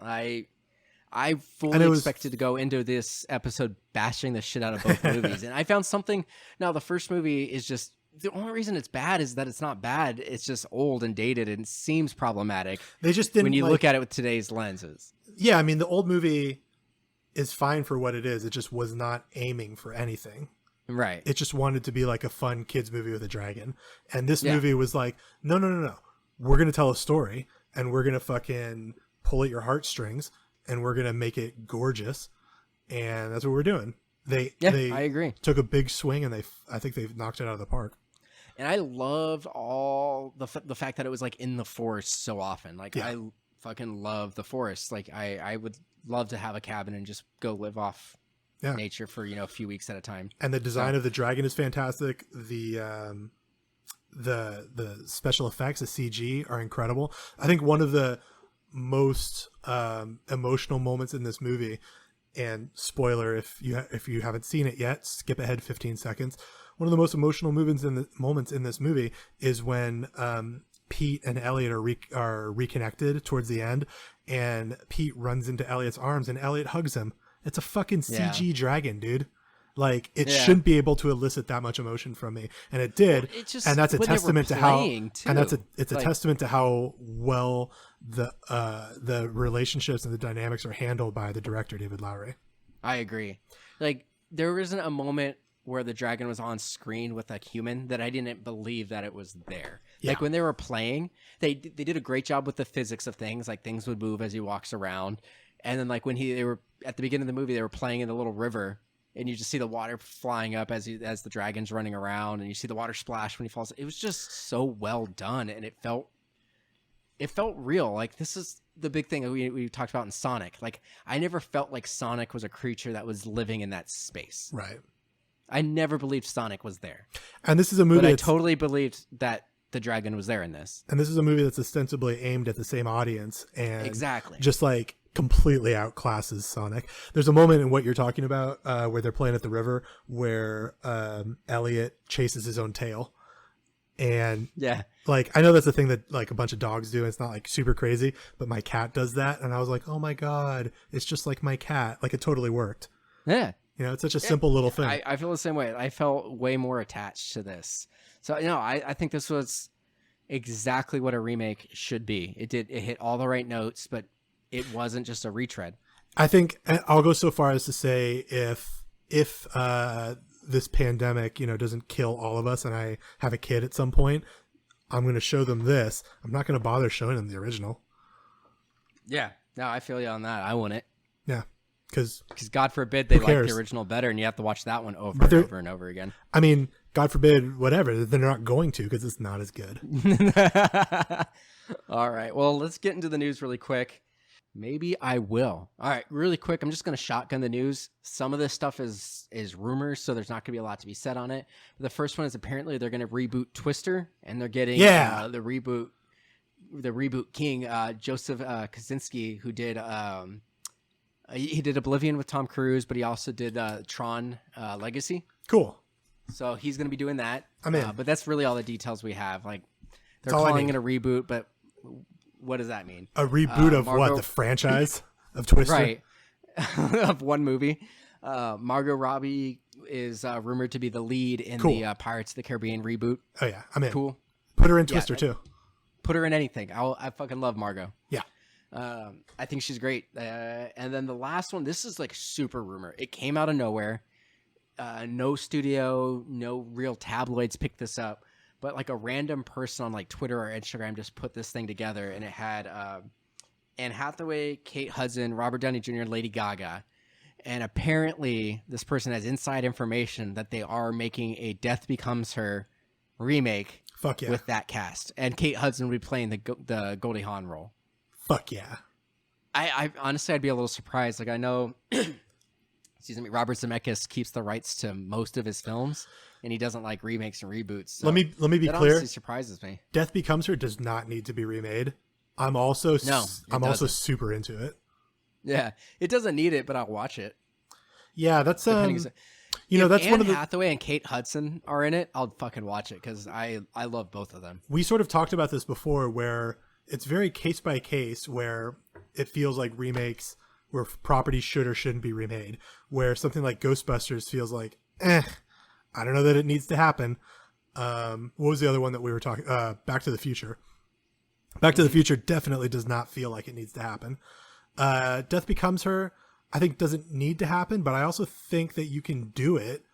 S2: I fully expected to go into this episode bashing the shit out of both movies, and I found something. Now, the first movie is just the only reason it's bad is that it's not bad. It's just old and dated and seems problematic.
S3: They just didn't
S2: when you look at it with today's lenses.
S3: Yeah, the old movie is fine for what it is. It just was not aiming for anything.
S2: Right.
S3: It just wanted to be like a fun kids movie with a dragon. And this movie was like, no. We're going to tell a story and we're going to fucking pull at your heartstrings and we're going to make it gorgeous. And that's what we're doing. They
S2: I agree.
S3: Took a big swing and I think they've knocked it out of the park.
S2: And I loved all the fact that it was like in the forest so often. Like I fucking love the forest. Like I would love to have a cabin and just go live off nature for a few weeks at a time. And the
S3: design of the dragon is fantastic. The special effects, the CG, are incredible. I think one of the most emotional moments in this movie, and spoiler if you haven't seen it yet, skip ahead 15 seconds. One of the most emotional moments in this movie is when Pete and Elliot are reconnected towards the end, and Pete runs into Elliot's arms and Elliot hugs him. It's a fucking CG dragon, dude. Like it shouldn't be able to elicit that much emotion from me, and it did. And that's a testament to how. And it's a testament to how well the relationships and the dynamics are handled by the director David Lowery.
S2: I agree. Like there isn't a moment where the dragon was on screen with a human that I didn't believe that it was there. Yeah. Like when they were playing, they did a great job with the physics of things. Like things would move as he walks around. And then like when they were at the beginning of the movie, they were playing in the little river and you just see the water flying up as the dragon's running around and you see the water splash when he falls. It was just so well done. And it felt real. Like this is the big thing we talked about in Sonic. Like I never felt like Sonic was a creature that was living in that space.
S3: Right.
S2: I never believed Sonic was there.
S3: And this is a movie
S2: but I totally believed that the dragon was there in this.
S3: And this is a movie that's ostensibly aimed at the same audience. And
S2: exactly.
S3: Just like completely outclasses Sonic. There's a moment in what you're talking about where they're playing at the river where Elliot chases his own tail. And
S2: Yeah.
S3: like, I know that's a thing that like a bunch of dogs do. It's not like super crazy, but my cat does that. And I was like, oh my God, it's just like my cat. Like it totally worked.
S2: Yeah.
S3: You know, it's such a simple little thing.
S2: I feel the same way. I felt way more attached to this. So, I think this was exactly what a remake should be. It hit all the right notes, but it wasn't just a retread.
S3: I think I'll go so far as to say if this pandemic, doesn't kill all of us and I have a kid at some point, I'm going to show them this. I'm not going to bother showing them the original.
S2: Yeah. No, I feel you on that. I wouldn't.
S3: Yeah. Because
S2: God forbid they like the original better and you have to watch that one over and over and over again.
S3: I mean, God forbid, whatever. They're not going to because it's not as good.
S2: All right. Well, let's get into the news really quick. Maybe I will. All right, really quick. I'm just going to shotgun the news. Some of this stuff is rumors, so there's not going to be a lot to be said on it. But the first one is apparently they're going to reboot Twister, and they're getting the reboot king, Joseph Kosinski, who did he did Oblivion with Tom Cruise, but he also did Tron Legacy.
S3: Cool.
S2: So he's going to be doing that.
S3: I'm in.
S2: But that's really all the details we have. Like they're calling it a reboot, but what does that mean?
S3: A reboot of what? The franchise of Twister?
S2: Right. Of one movie. Margot Robbie is rumored to be the lead in the Pirates of the Caribbean reboot.
S3: Oh, yeah. I'm in.
S2: Cool.
S3: Put her in Twister, too.
S2: Put her in anything. I fucking love Margot.
S3: Yeah.
S2: I think she's great. And then the last one, this is like super rumor. It came out of nowhere. No studio, no real tabloids picked this up. But like a random person on like Twitter or Instagram just put this thing together, and it had Anne Hathaway, Kate Hudson, Robert Downey Jr., Lady Gaga. And apparently this person has inside information that they are making a Death Becomes Her remake.
S3: Fuck yeah.
S2: With that cast. And Kate Hudson will be playing the Goldie Hawn role.
S3: Fuck yeah.
S2: I honestly, I'd be a little surprised. Like I know, excuse me, Robert Zemeckis keeps the rights to most of his films. And he doesn't like remakes and reboots. So
S3: let me be
S2: that
S3: clear.
S2: Honestly surprises me.
S3: Death Becomes Her does not need to be remade. I'm also super into it.
S2: Yeah, it doesn't need it, but I'll watch it.
S3: Yeah, that's that's
S2: Anne
S3: one of the
S2: Hathaway and Kate Hudson are in it. I'll fucking watch it because I love both of them.
S3: We sort of talked about this before, where it's very case by case, where it feels like remakes where properties should or shouldn't be remade. Where something like Ghostbusters feels like, I don't know that it needs to happen. What was the other one that we were talking? Back to the Future. Back to the Future definitely does not feel like it needs to happen. Death Becomes Her, I think doesn't need to happen, but I also think that you can do it,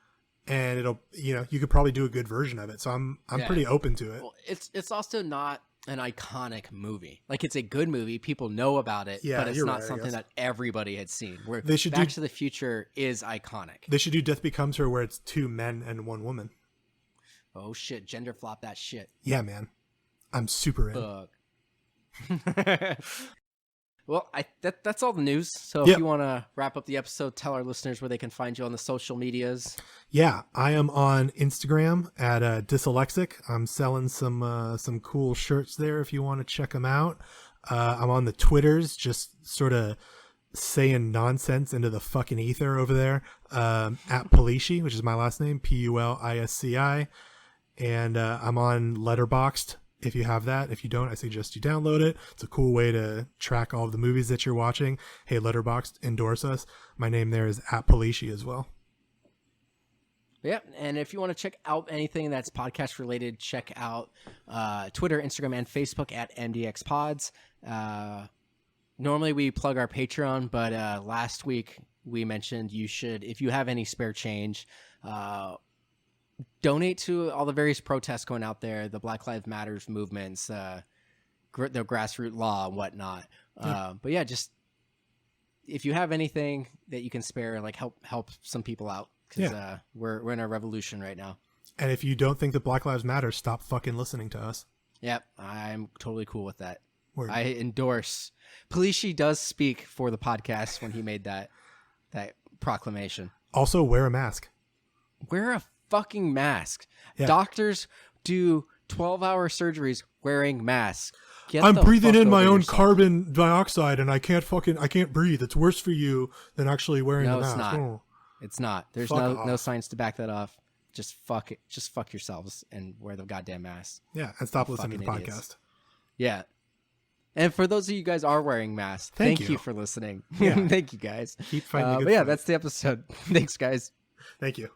S3: and it'll, you could probably do a good version of it. So I'm pretty open to it.
S2: Well, it's also not an iconic movie. Like it's a good movie, people know about it, but it's not something that everybody had seen. Where Back to the Future is iconic. They
S3: should do Death Becomes Her where it's 2 men and 1 woman.
S2: Oh shit, gender flop that shit.
S3: Yeah, man. I'm super in.
S2: Well, that's all the news. So if you want to wrap up the episode, tell our listeners where they can find you on the social medias.
S3: Yeah, I am on Instagram at Dyslexic. I'm selling some cool shirts there if you want to check them out. I'm on the Twitters, just sort of saying nonsense into the fucking ether over there. At Pulisci, which is my last name, Pulisci. And I'm on Letterboxd. If you have that. If you don't, I suggest you download it. It's a cool way to track all of the movies that you're watching. Hey, Letterboxd, endorse us. My name there is at Pulisci as well.
S2: Yeah, and if you want to check out anything that's podcast related, check out Twitter, Instagram, and Facebook at MDXpods. Normally we plug our Patreon, but last week we mentioned you should, if you have any spare change, donate to all the various protests going out there, the Black Lives Matters movements, the grassroots law and whatnot. But yeah, just if you have anything that you can spare, like help some people out, because we're in a revolution right now.
S3: And if you don't think that Black Lives Matter, stop fucking listening to us.
S2: Yep, I'm totally cool with that.
S3: Word.
S2: I endorse. Pulisci does speak for the podcast when he made that proclamation.
S3: Also, wear a mask.
S2: Wear a fucking mask.
S3: Yeah.
S2: Doctors do 12-hour surgeries wearing masks. Get
S3: I'm
S2: the
S3: breathing
S2: fuck
S3: in my
S2: over
S3: own
S2: yourself.
S3: carbon dioxide and I can't breathe. It's worse for you than actually wearing
S2: No,
S3: a
S2: it's
S3: mask.
S2: not.
S3: Oh.
S2: It's not. There's
S3: Fuck
S2: no
S3: off.
S2: science to back that off. Just fuck it. Just fuck yourselves and wear the goddamn mask.
S3: Yeah, and stop
S2: You
S3: listening to the
S2: fucking
S3: podcast.
S2: idiots. Yeah. And for those of you guys are wearing masks,
S3: Thank
S2: thank
S3: you.
S2: you for listening.
S3: Yeah.
S2: Thank you guys.
S3: Keep fighting the good
S2: But yeah,
S3: fight.
S2: that's the episode. Thanks, guys.
S3: Thank you.